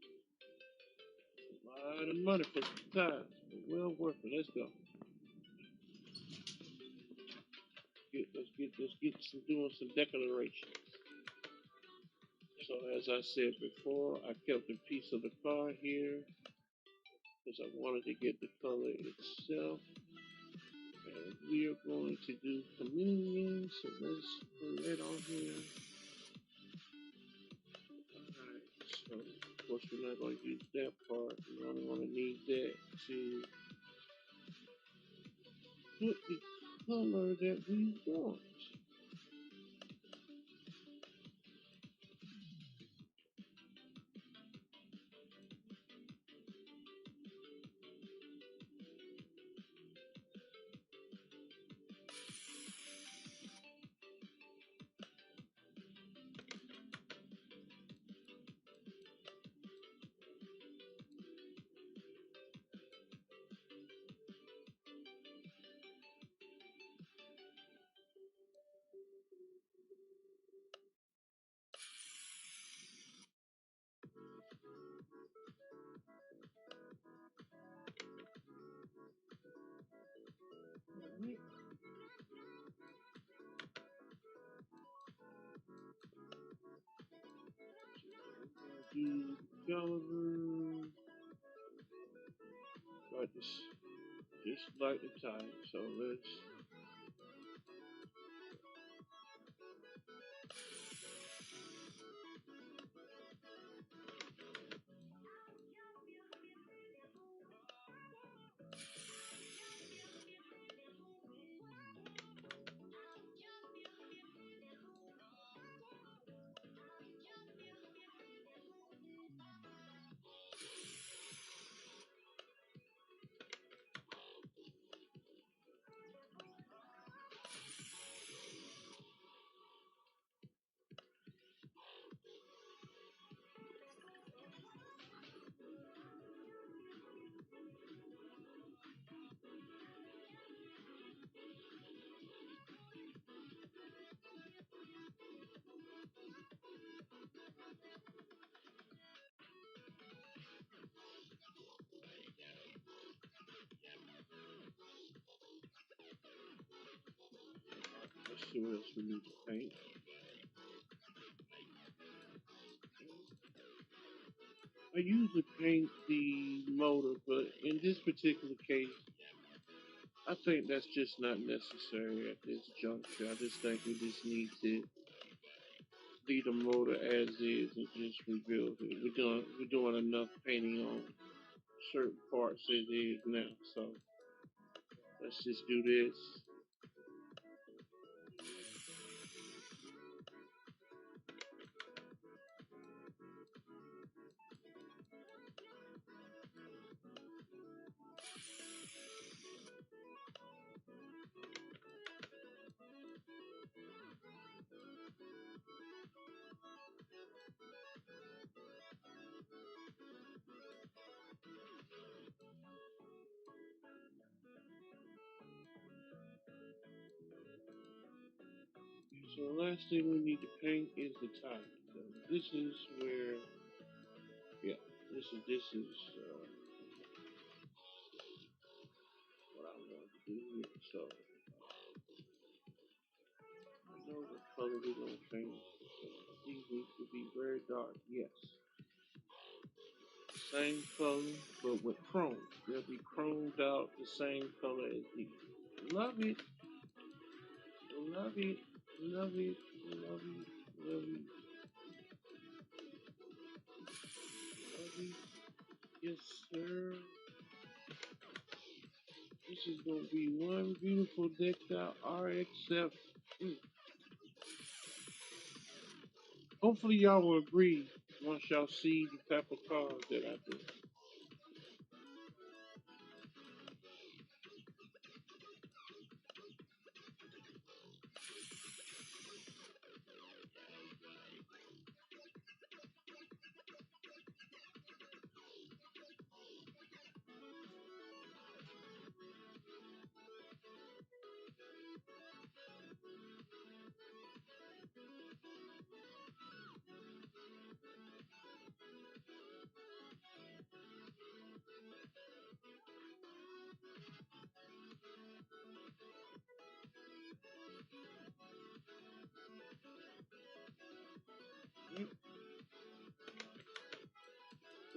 a lot of money for some tires, but well worth it. Let's go. Let's get some doing some declarations. So as I said before, I kept a piece of the car here because I wanted to get the color itself. And we are going to do communion. So let's put that on here. Alright, so of course we're not going to use that part. We only want to need that to put the color that we want. Right. Do the color like this, just like the tie. So let's. Let's see what else we need to paint. I usually paint the motor, but in this particular case, I think that's just not necessary at this juncture. I just think we just need to leave the motor as is and just rebuild it. We're doing enough painting on certain parts as is now. So let's just do this. So the last thing we need to paint is the tire. So this is where, yeah, this is what I want to do here. So I know what color we're gonna paint. These need to be very dark. Yes, same color but with chrome. They'll be chromed out the same color as these. Love it, love it, love it, love it, love it, love it. Yes, sir. This is gonna be one beautiful decked out RXF. Mm. Hopefully y'all will agree once y'all see the type of cars that I do.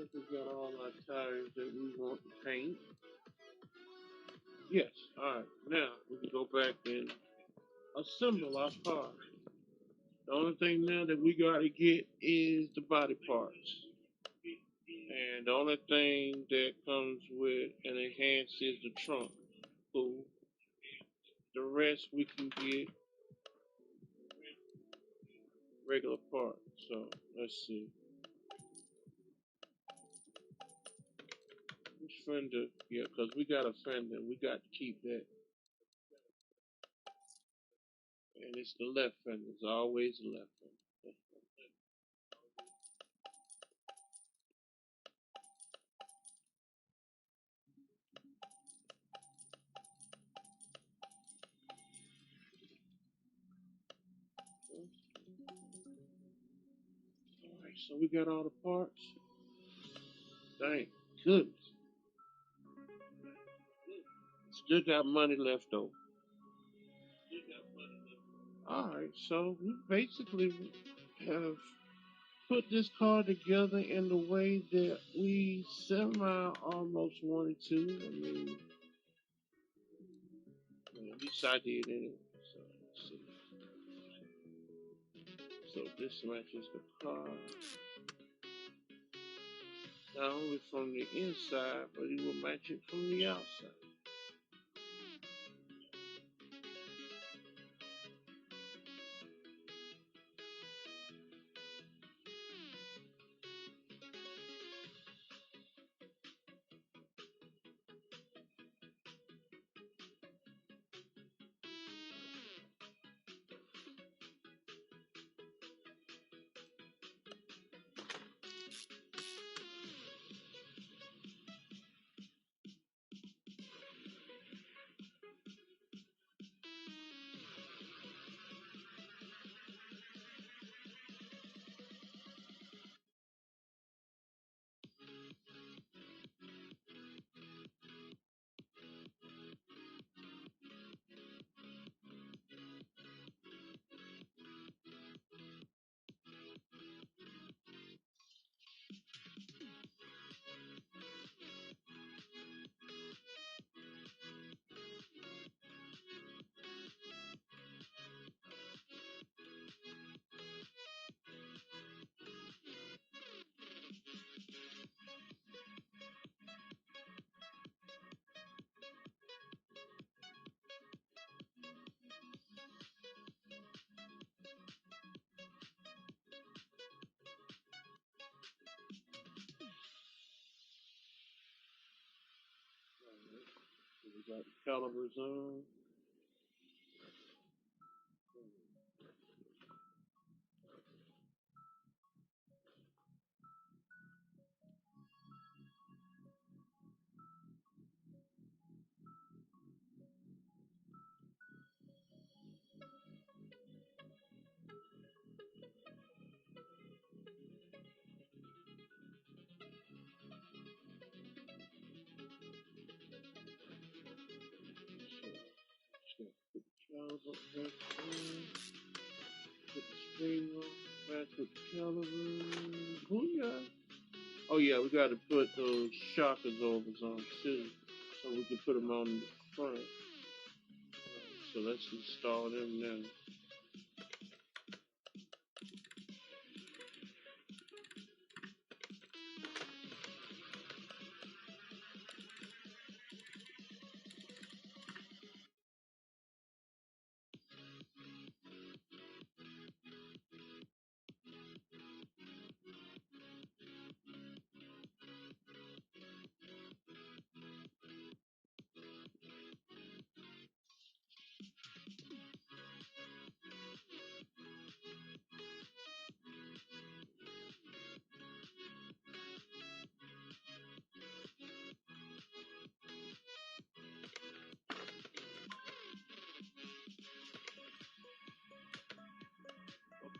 think we got all our tires that we want to paint. Yes. All right. Now we can go back and assemble our car. The only thing now that we got to get is the body parts. And the only thing that comes with an enhance is the trunk. Cool. The rest we can get regular parts. So let's see. Which fender? Yeah, because we got a fender. We got to keep that. And it's the left fender. It's always the left fender. Alright, so we got all the parts. Thank goodness. Still got money left over. Alright, so we basically have put this car together in the way that we semi almost wanted to. I mean, well, at least I did anyway. So let's see. So this matches the car not only from the inside, but it will match it from the outside. So we got the calipers on. So put the caliper back on. Put the spring on. Back with the caliper. Booyah. Oh yeah, we got to put those shock absorbers on too, so we can put them on the front. So let's install them now.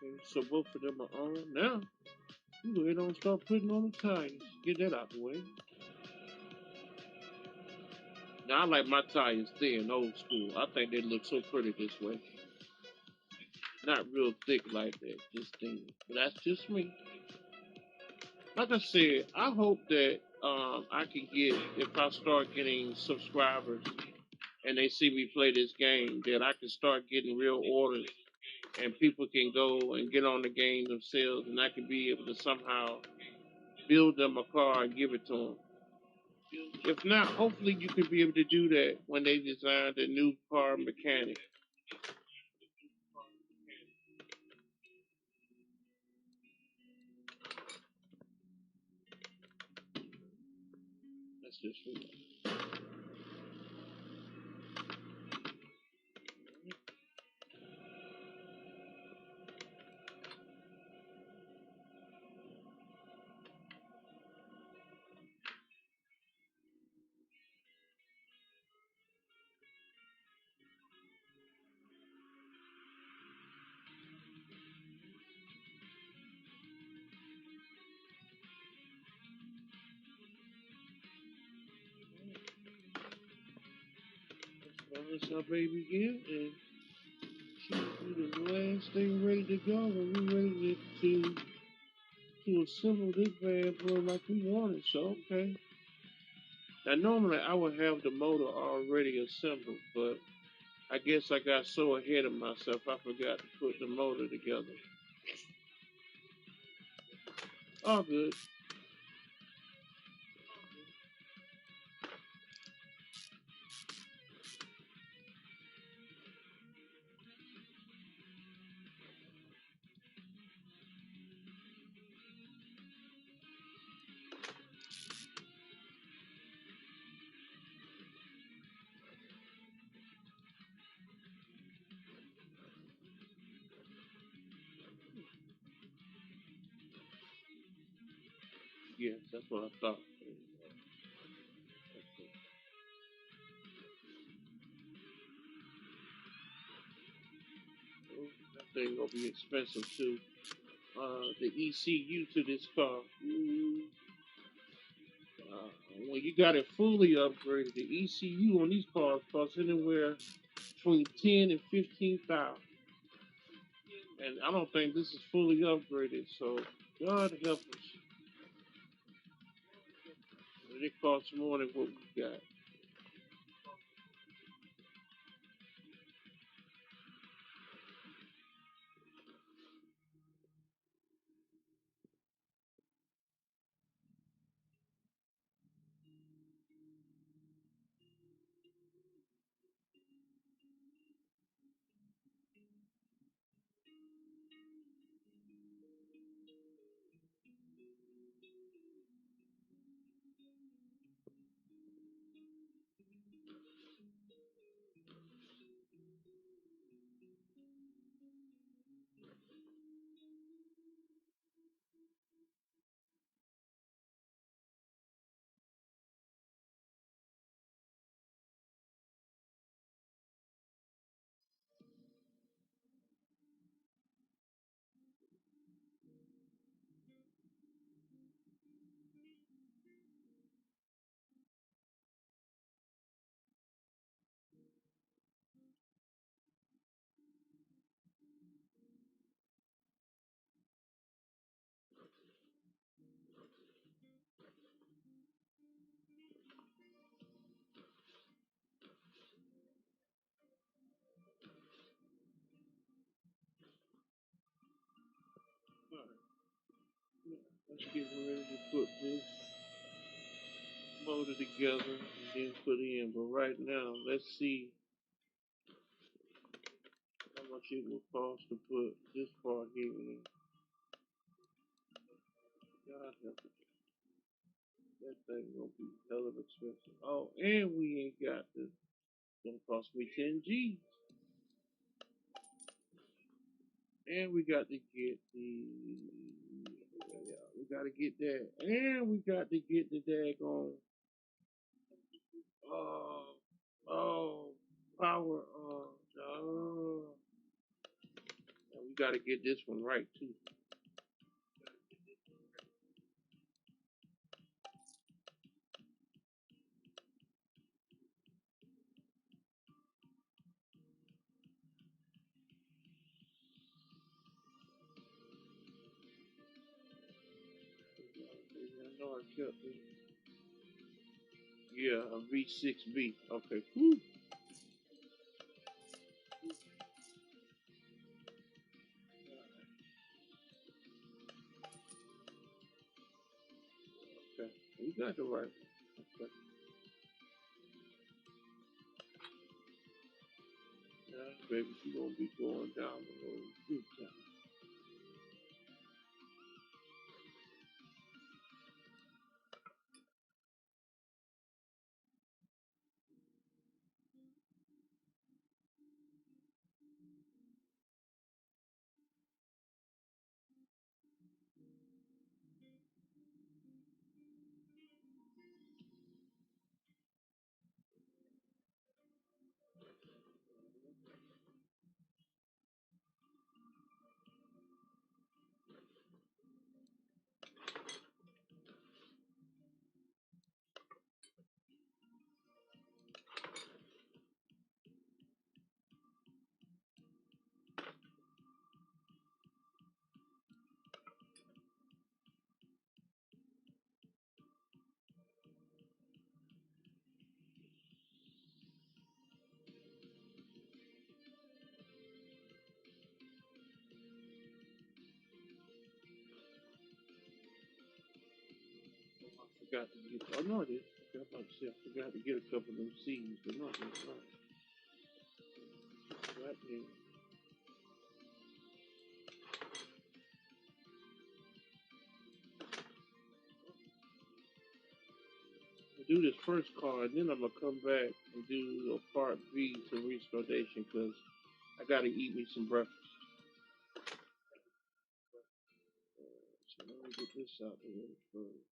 Okay, so both of them are on now. We go ahead and start putting on the tires. Get that out the way. Now I like my tires thin, old school. I think they look so pretty this way. Not real thick like that, just thin. But that's just me. like I said, I hope that I can get, if I start getting subscribers and they see me play this game, that I can start getting real orders and people can go and get on the game themselves, and I can be able to somehow build them a car and give it to them. If not, hopefully you can be able to do that when they design the new car mechanic. That's just me. That's our baby here, and she'll be the last thing ready to go when we're ready to assemble this bad boy like we wanted. So okay. Now normally I would have the motor already assembled, but I guess I got so ahead of myself I forgot to put the motor together. All good. Yes, that's what I thought. That thing gonna be expensive too. The ECU to this car. When you got it fully upgraded, the ECU on these cars costs anywhere between 10 and 15,000. And I don't think this is fully upgraded. So God help us. It costs more than what we got. Let's get ready to put this motor together and then put in. But right now, let's see how much it will cost to put this part here in. God help us. That thing gonna be hell of expensive. Oh, and we ain't got this. Gonna cost me 10 G's. And we got to get the. Yeah, we got to get that. And we got to get the daggone. Uh, oh, power. And we got to get this one right, too. No, I kept it. Yeah, a V6B. Okay. Whew. Okay. You got the right one. Okay. Yeah, baby, she gonna be going down the road big time. I forgot to get. Oh no, it is. I about to say I forgot to get a couple of them seeds, but no, it's not. That means I do this first card, then I'm gonna come back and do a part B to reach donation because I gotta eat me some breakfast. So let me get this out of here first.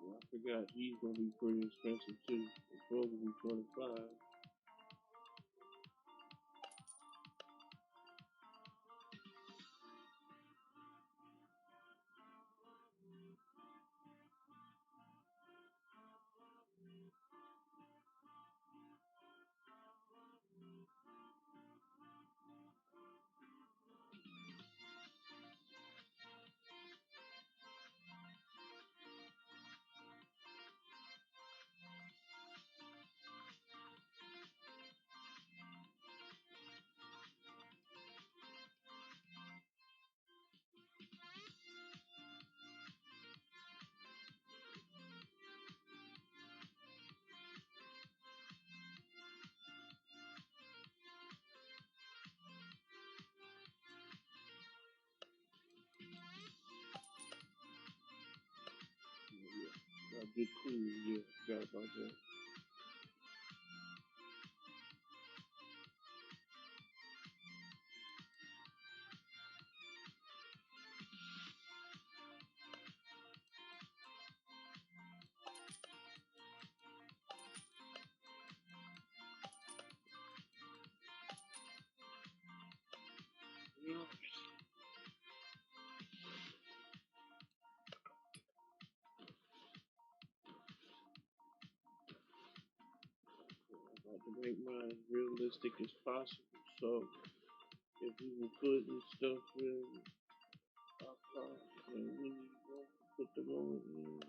I forgot he's gonna be pretty expensive too. It's supposed to be 25. Yeah, get cool. Yeah, forgot about that. to make mine as realistic as possible. So if we were putting stuff in our car and we need room to put the room in,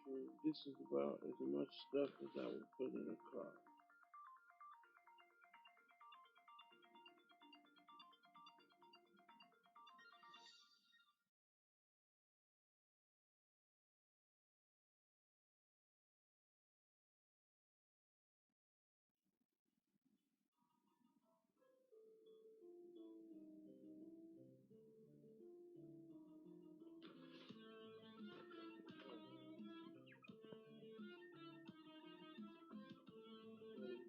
so this is about as much stuff as I would put in a car.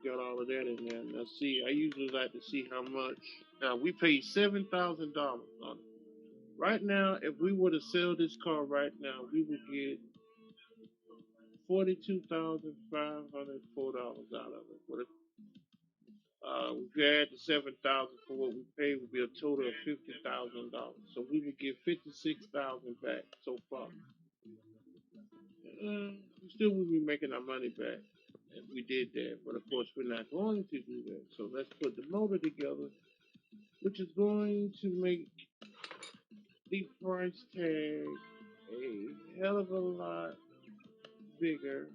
Got all of that in there. Now see, I usually like to see how much. Now we paid $7,000 on it. Right now, if we were to sell this car right now, we would get $42,504 out of it. If you add the 7,000 for what we paid, would be a total of $50,000. So we would get 56,000 back so far. We still would be making our money back if we did that, but of course we're not going to do that. So let's put the motor together, which is going to make the price tag a hell of a lot bigger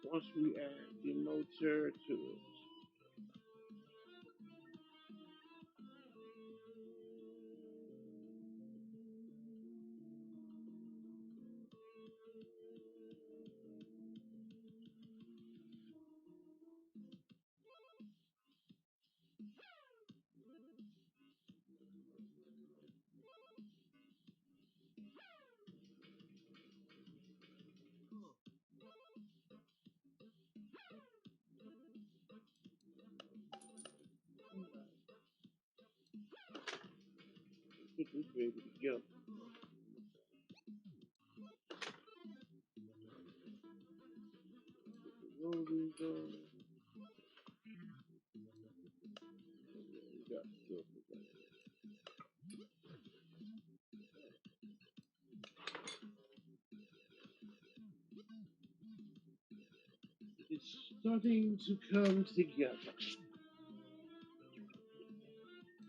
once we add the motor to it. Put this baby together. Put the rotors on. We got stuff. It's starting to come together.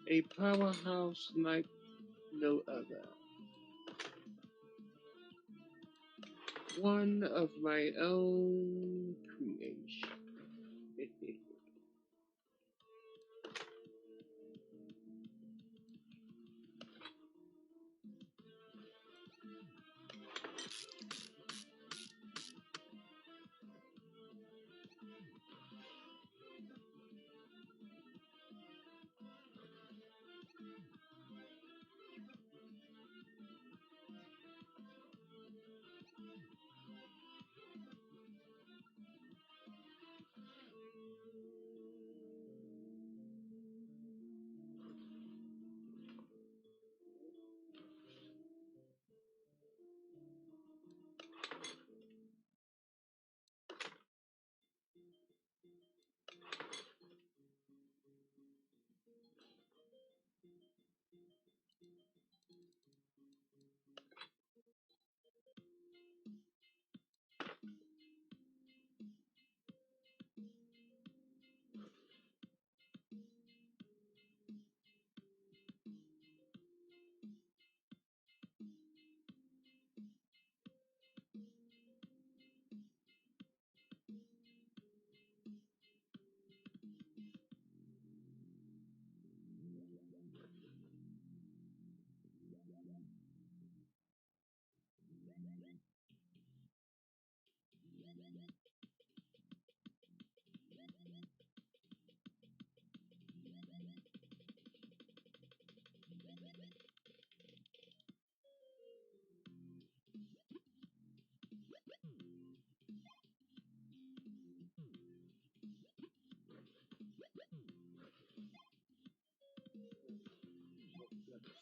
A powerhouse like no other. One of my own creation.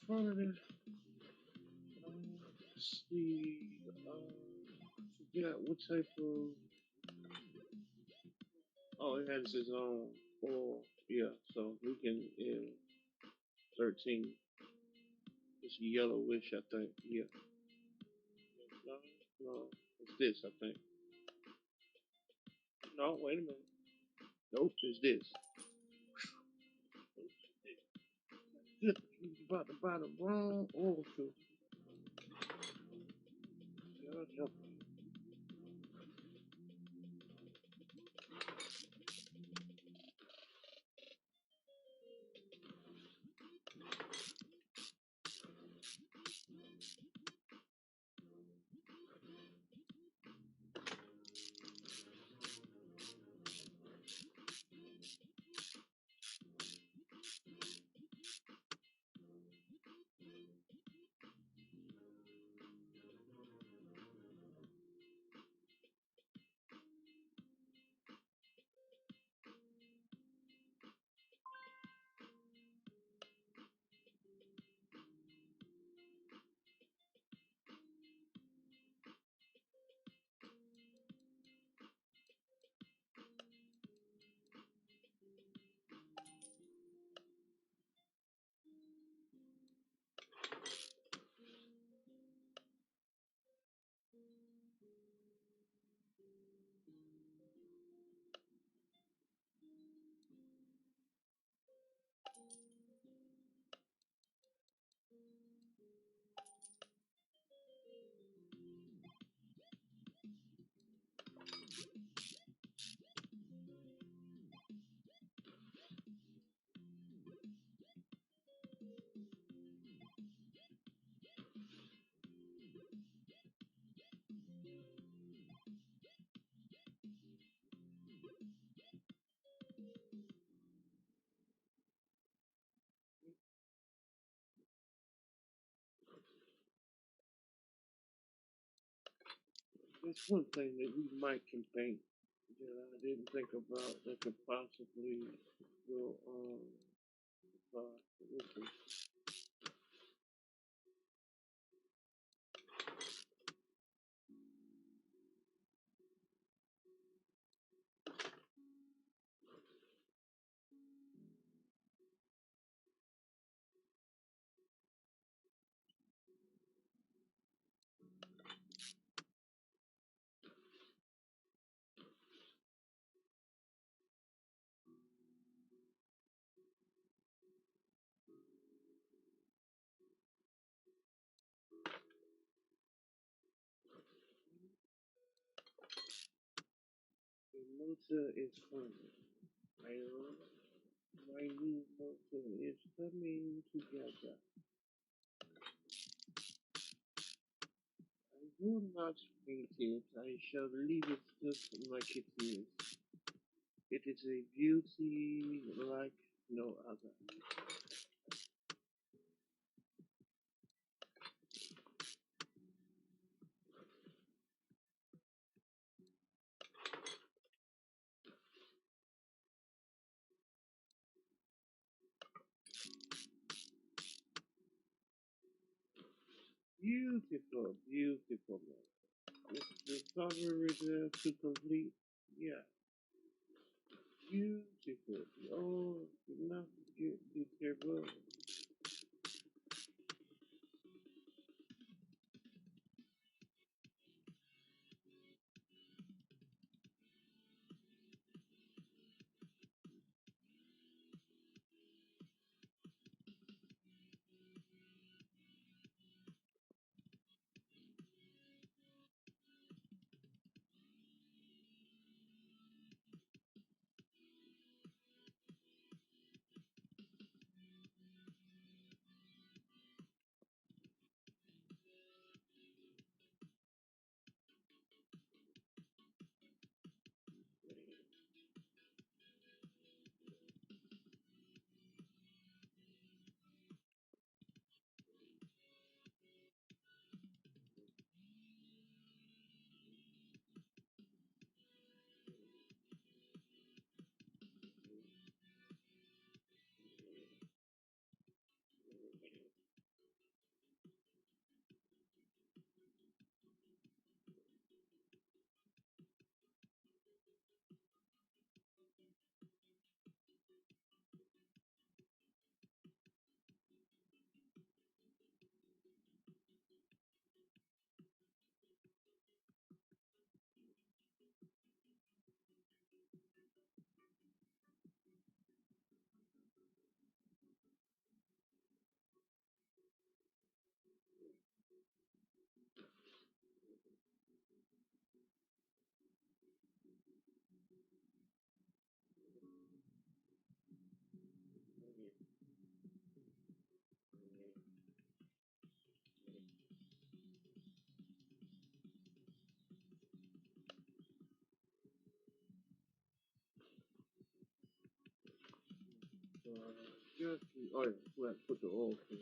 Front of this, see, forgot what type of. Oh, it has its own oil. Yeah, so we can. Yeah, 13. It's yellowish, I think. Yeah. No, no, it's this, I think. No, wait a minute. Nope, it's this. Good. You about to buy the wrong oil filter. God help me. There's one thing that we might can think that I didn't think about that could possibly go on. Listen, the motor is funny. My new motor is coming together. I will not paint it. I shall leave it just like it is. It is a beauty like no other. Beautiful, beautiful man. The cover is to complete. Yeah, beautiful. Oh, do not forget the table. Just, oh yeah, let's put the oil in.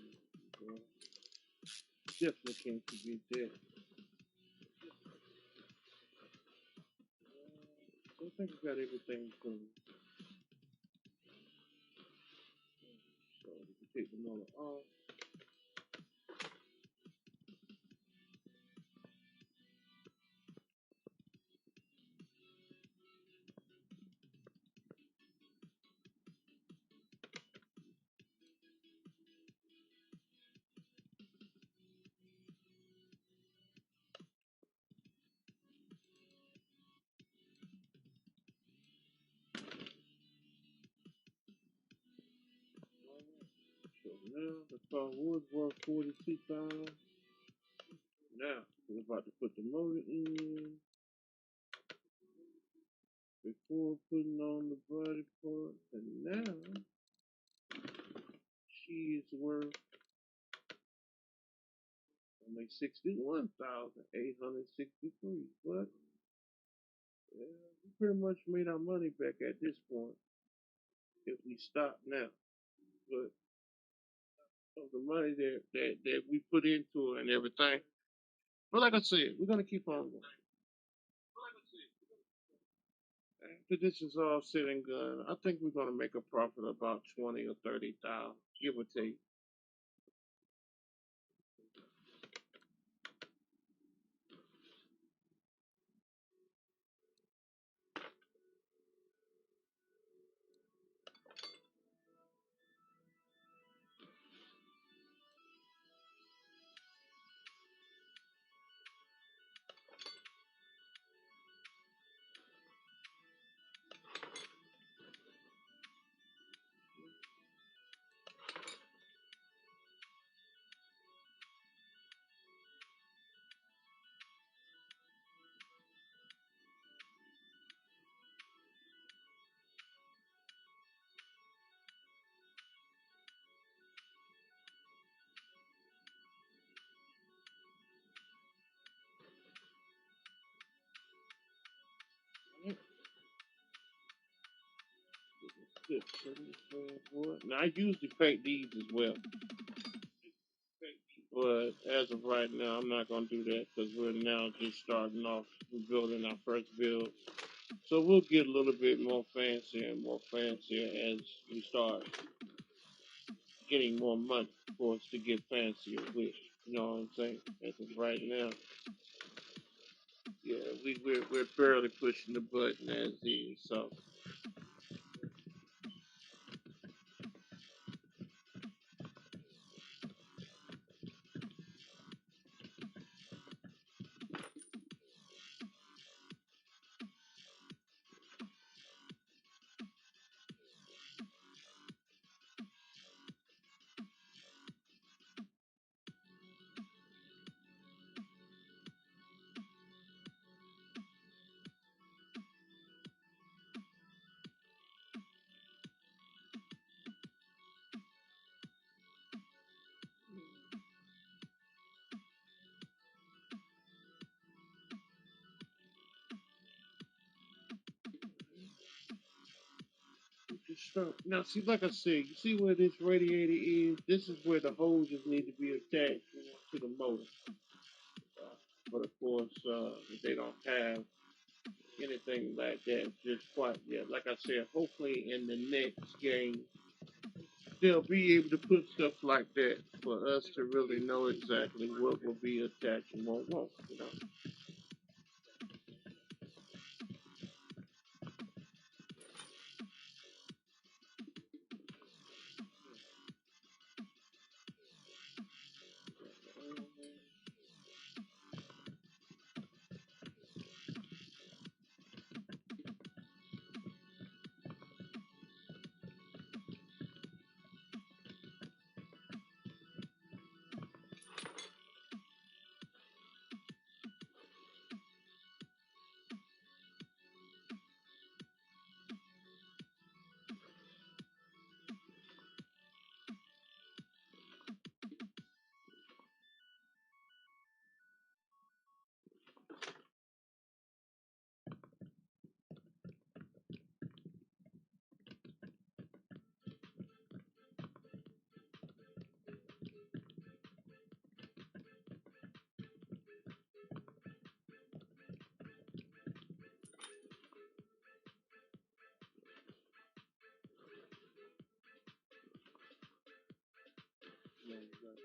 Definitely can't forget that. So I think I got everything from. So we can take the motor off. So now the car was worth 42,000. Now we're about to put the motor in before putting on the body parts, and now she is worth only 61,863. But yeah, we pretty much made our money back at this point if we stop now. But of the money that we put into it and everything. But like I said, we're gonna keep on going. After this is all said and done, I think we're gonna make a profit of about 20 or 30,000, give or take. Good. Now I usually paint these as well, but as of right now, I'm not gonna do that because we're now just starting off building our first build. So we'll get a little bit more fancier and more fancier as we start getting more money for us to get fancier with. You know what I'm saying? As of right now, yeah, we're barely pushing the button as is. So just start now. See, like I said, you see where this radiator is. This is where the hoses need to be attached to the motor. But of course, they don't have anything like that just quite yet. Like I said, hopefully in the next game they'll be able to put stuff like that for us to really know exactly what will be attached and what won't. You know.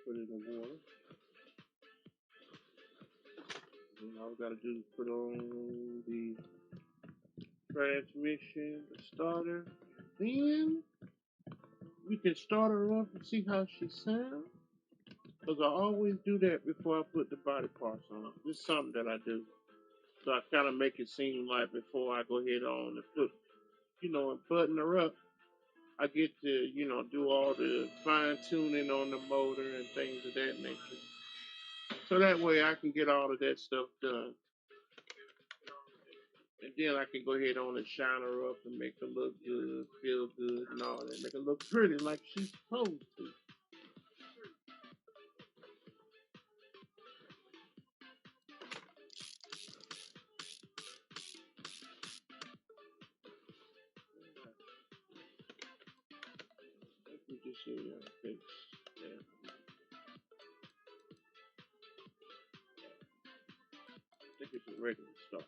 Put it in the water. And all we gotta do is put on the transmission, the starter. Then we can start her up and see how she sounds. Because I always do that before I put the body parts on. This is something that I do. So I kind of make it seem like before I go ahead on and put, and button her up, I get to, do all the fine tuning on the motor and things of that nature. So that way I can get all of that stuff done. And then I can go ahead on and shine her up and make her look good, feel good, and all that. Make her look pretty like she's supposed to. Let me just see your face. Yeah. I think it's a regular start.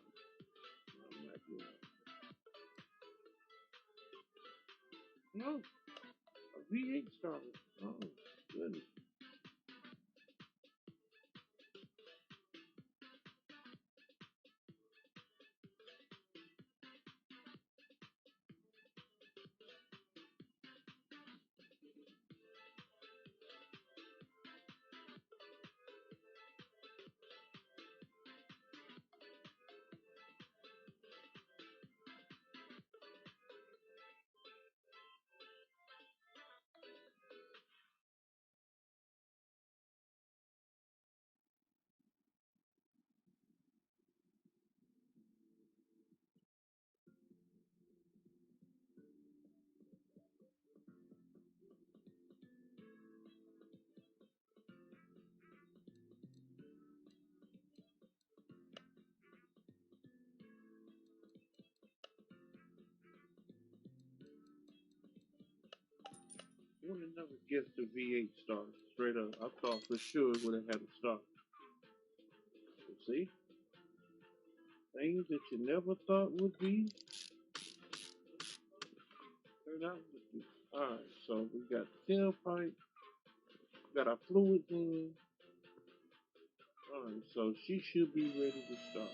I'm not doing No, a V8 starter. Oh, goodness. I would have never guessed the V8 starter. Straight up. I thought for sure it would have had a start. You see? Things that you never thought would be, turned out to be. Alright, so we got the tailpipe, we got our fluids in. Alright, so she should be ready to start.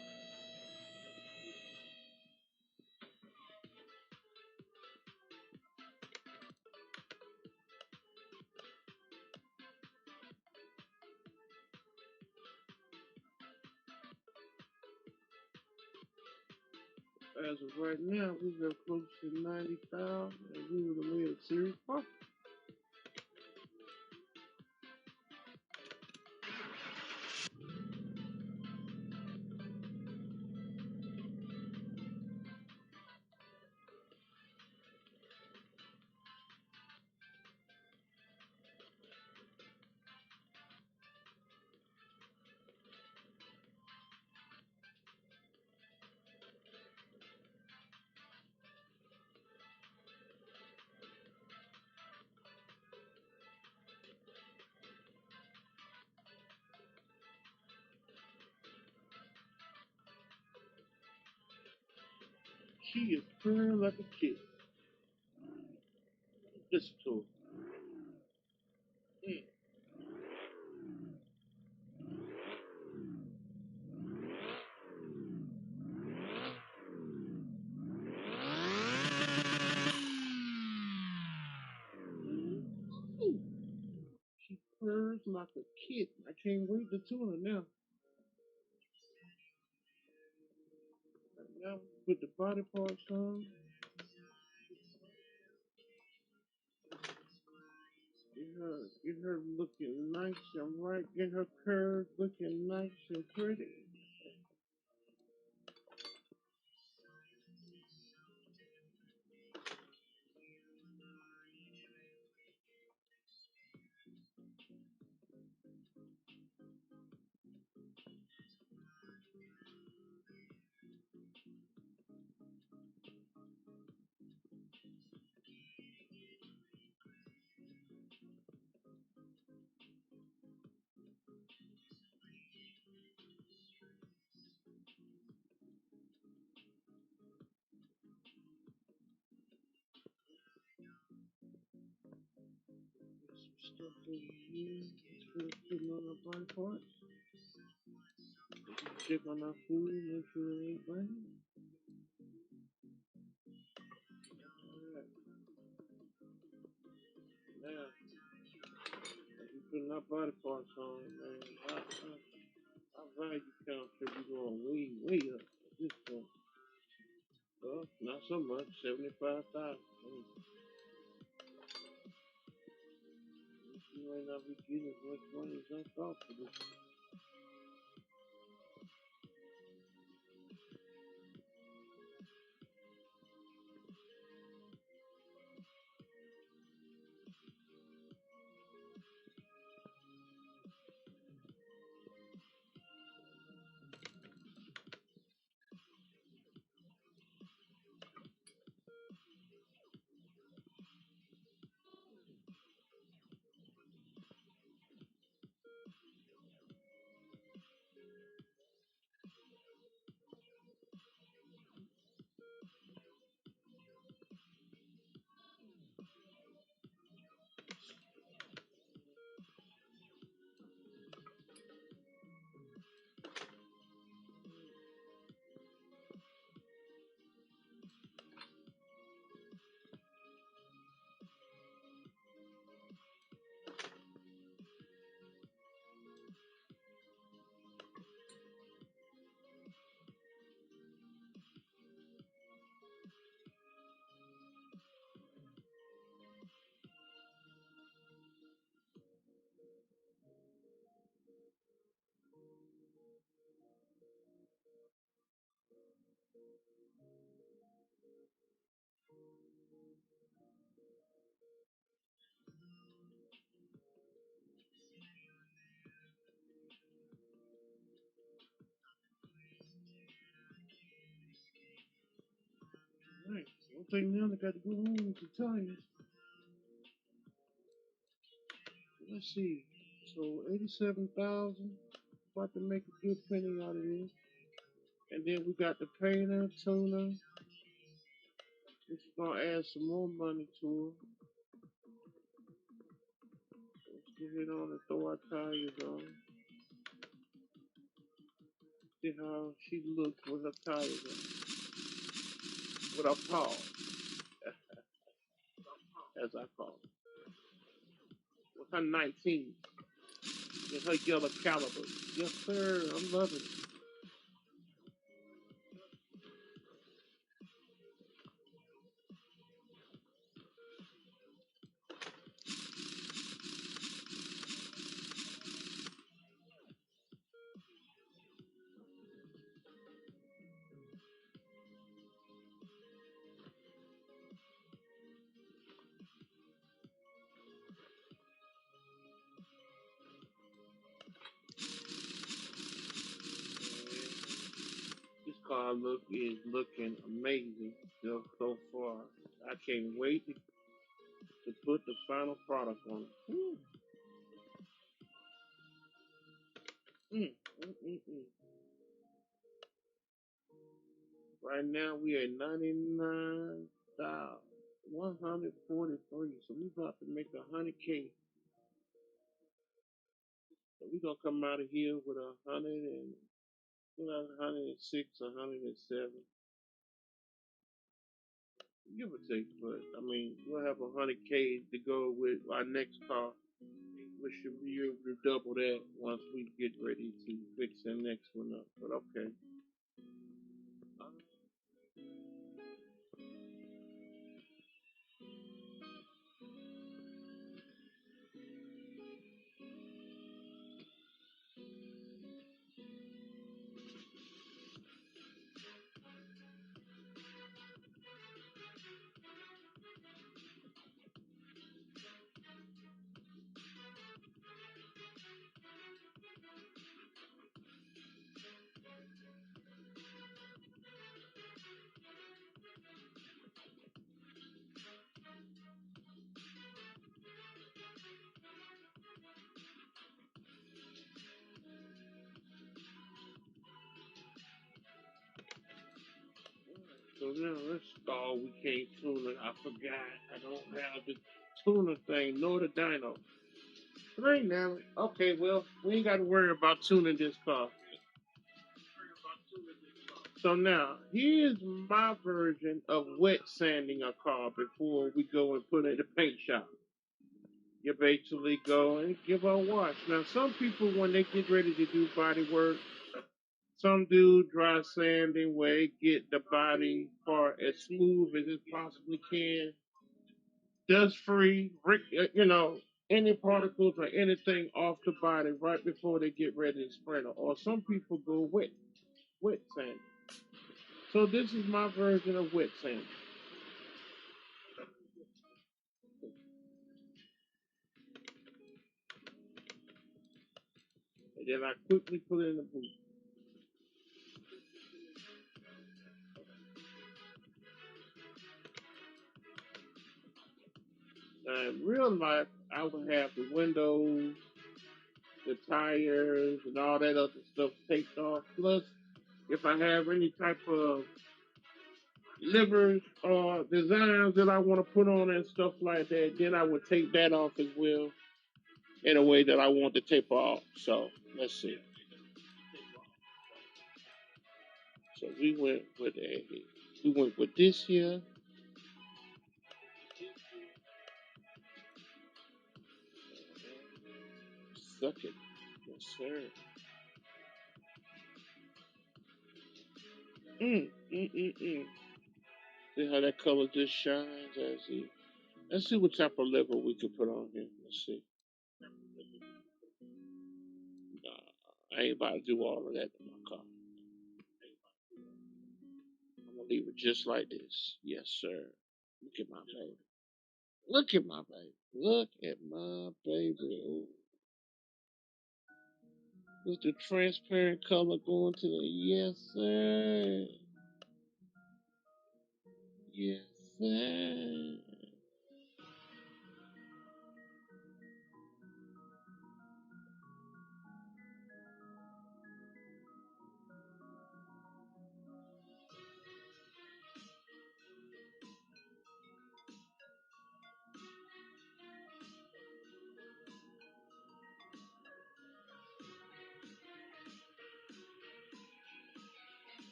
As of right now, we got close to 90,000 and we would have made a serious profit. She is purring like a kid. Listen to her. Mm. She purrs like a kitten. I can't wait to tune her now. Right now, with the body parts on, get her looking nice and right, get her curves looking nice and pretty. Get some stuff over here. Putting on our body parts. Check on our food, make sure it ain't burning. Alright, now, as we putting our body parts on, man, our value count should be going way, way up at this point. Well, not so much, 75,000. You might not be getting as much money as I thought for this. Alright, one thing now I got to go home to tires. Let's see. So 87,000. About to make a good penny out of this. And then we got the painter, tuner, which is gonna add some more money to her. Let's get it on and throw our tires on. See how she looks with her tires on. With her paw, as I call it. With her 19. With her yellow calipers. Yes, sir. I'm loving it. This car is looking amazing so far. I can't wait to put the final product on it. Mm, mm, mm, mm. Right now we at 99,143. So we about to make 100K. So we gonna come out of here with 106, 107, give or take. But I mean, we'll have 100K to go with our next car. We should be able to double that once we get ready to fix the next one up. But okay. So now let's stall. We can't tune it. I forgot. I don't have the tuner thing nor the dyno. It ain't now. Okay, well, we ain't got to worry about tuning this car. So now, here's my version of wet sanding a car before we go and put it in the paint shop. You basically go and give her a wash. Now, some people, when they get ready to do body work, some do dry sanding where it get the body part as smooth as it possibly can, dust free, any particles or anything off the body right before they get ready to spray it. Or some people go wet sanding. So this is my version of wet sanding. And then I quickly put it in the boot. Now, in real life, I would have the windows, the tires, and all that other stuff taped off. Plus, if I have any type of livers or designs that I want to put on and stuff like that, then I would take that off as well in a way that I want to tape off. So let's see. So we went with this here. Suck it. Yes, sir. Mm. See how that color just shines as he. Let's see what type of level we can put on here. Let's see. Nah, I ain't about to do all of that in my car. I'm gonna leave it just like this. Yes, sir. Look at my baby. Look at my baby. Look at my baby. Ooh. With the transparent color going to the yes, sir. Yes, sir.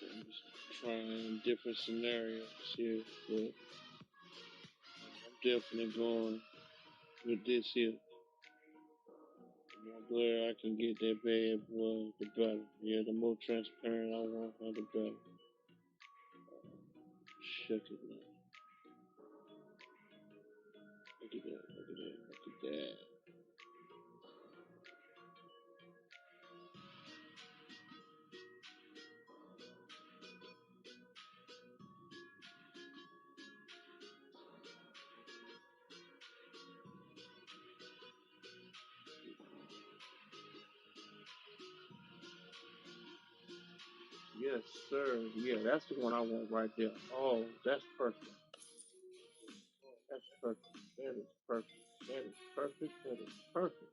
I'm just trying different scenarios here, but I'm definitely going with this here. The more glare I can get that bad boy, the better. Yeah, the more transparent I want her, the better. Check it now. Look at that, look at that, look at that. Yes, sir. Yeah, that's the one I want right there. Oh, that's perfect. That's perfect. That is perfect. That is perfect. That is perfect.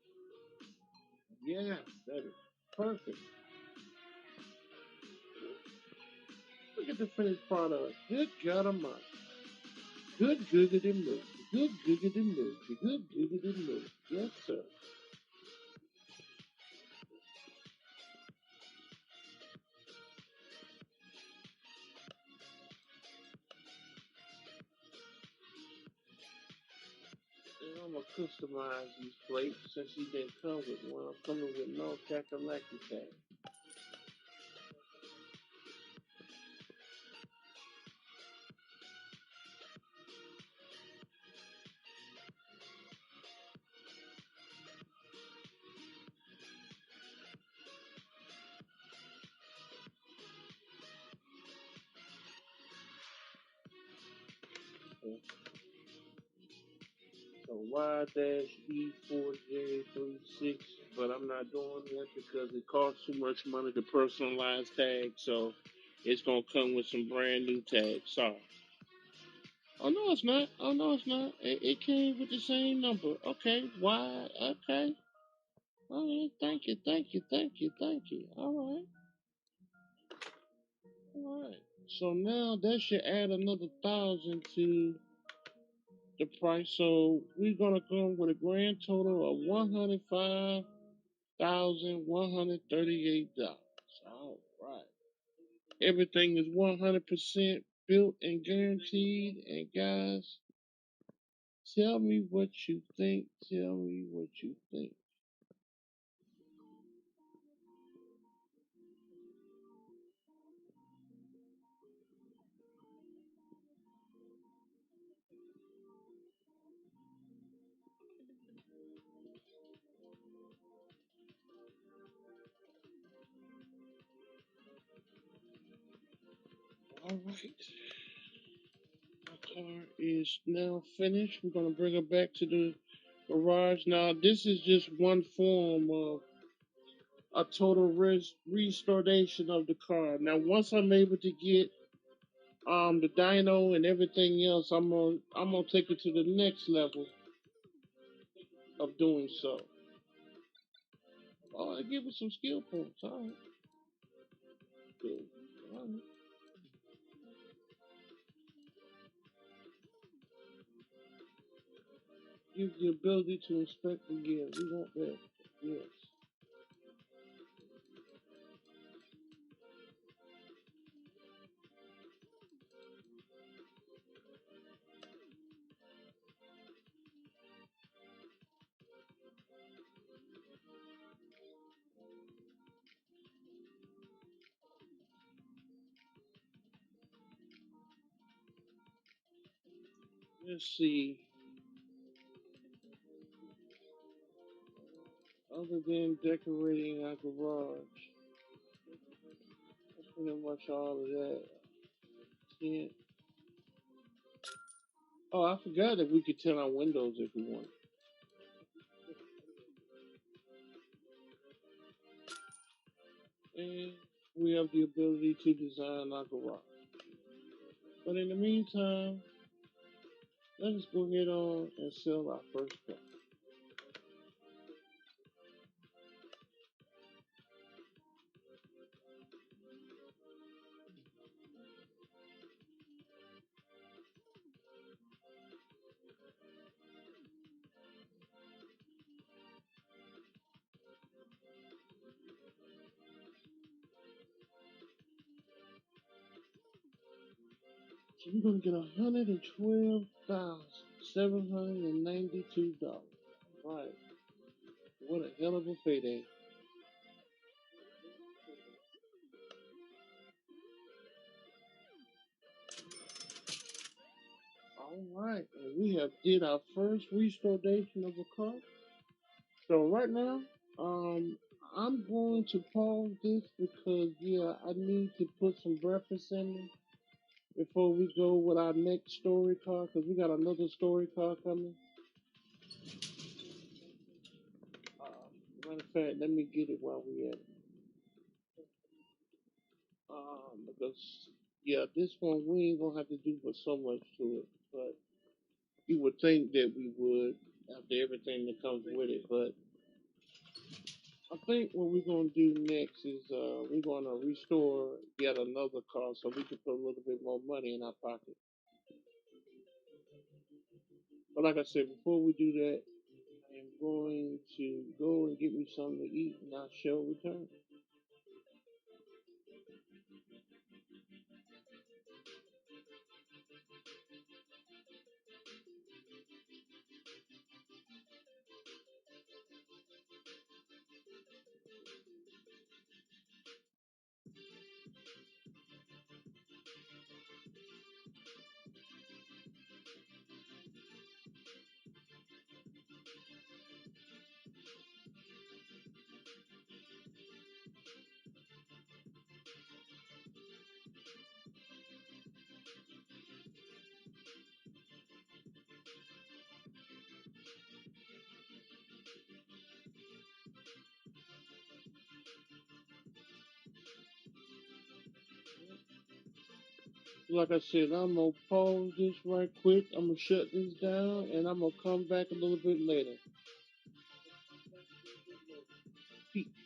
Yes, that is perfect. Look at the finished product. Good God Almighty. Good googity movie. Good googity movie. Good googity movie. Yes, sir. And I'm gonna customize these plates since he didn't come with one. I'm coming with no kakalaki tag. Y-E4J36, but I'm not doing that because it costs too much money to personalize tags, so it's gonna come with some brand new tags. Sorry. Oh no, it's not. Oh no, it's not. It came with the same number. Okay, why? Okay. All right. Thank you. Thank you. Thank you. Thank you. All right. All right. So now that should add another 1,000 to the price. So we're gonna come with a grand total of $105,138. All right. Everything is 100% built and guaranteed. And guys, tell me what you think. Tell me what you think. All right. My car is now finished. We're gonna bring her back to the garage. Now, this is just one form of a total restoration of the car. Now, once I'm able to get the dyno and everything else, I'm gonna take it to the next level of doing so. Oh, I give it some skill points. All right, good. All right. Gives the ability to inspect the gear. We want that. Yes. Let's see. Other than decorating our garage, that's pretty much all of that. Yeah. Oh, I forgot that we could tint our windows if we want. And we have the ability to design our garage. But in the meantime, let us go ahead on and sell our first car. So we're gonna get $112,792. Right. What a hell of a payday. All right, and we have did our first restoration of a car. So right now, um, I'm going to pause this because yeah, I need to put some breakfast in me before we go with our next story car because we got another story car coming. Matter of fact, let me get it while we at it. Because yeah, this one we ain't gonna have to do but so much to it, but you would think that we would after everything that comes with it, but I think what we're gonna do next is we're gonna restore yet another car so we can put a little bit more money in our pocket. But like I said, before we do that, I'm going to go and get me something to eat, and I shall return. Like I said, I'm gonna pause this right quick. I'm gonna shut this down, and I'm gonna come back a little bit later. Peace.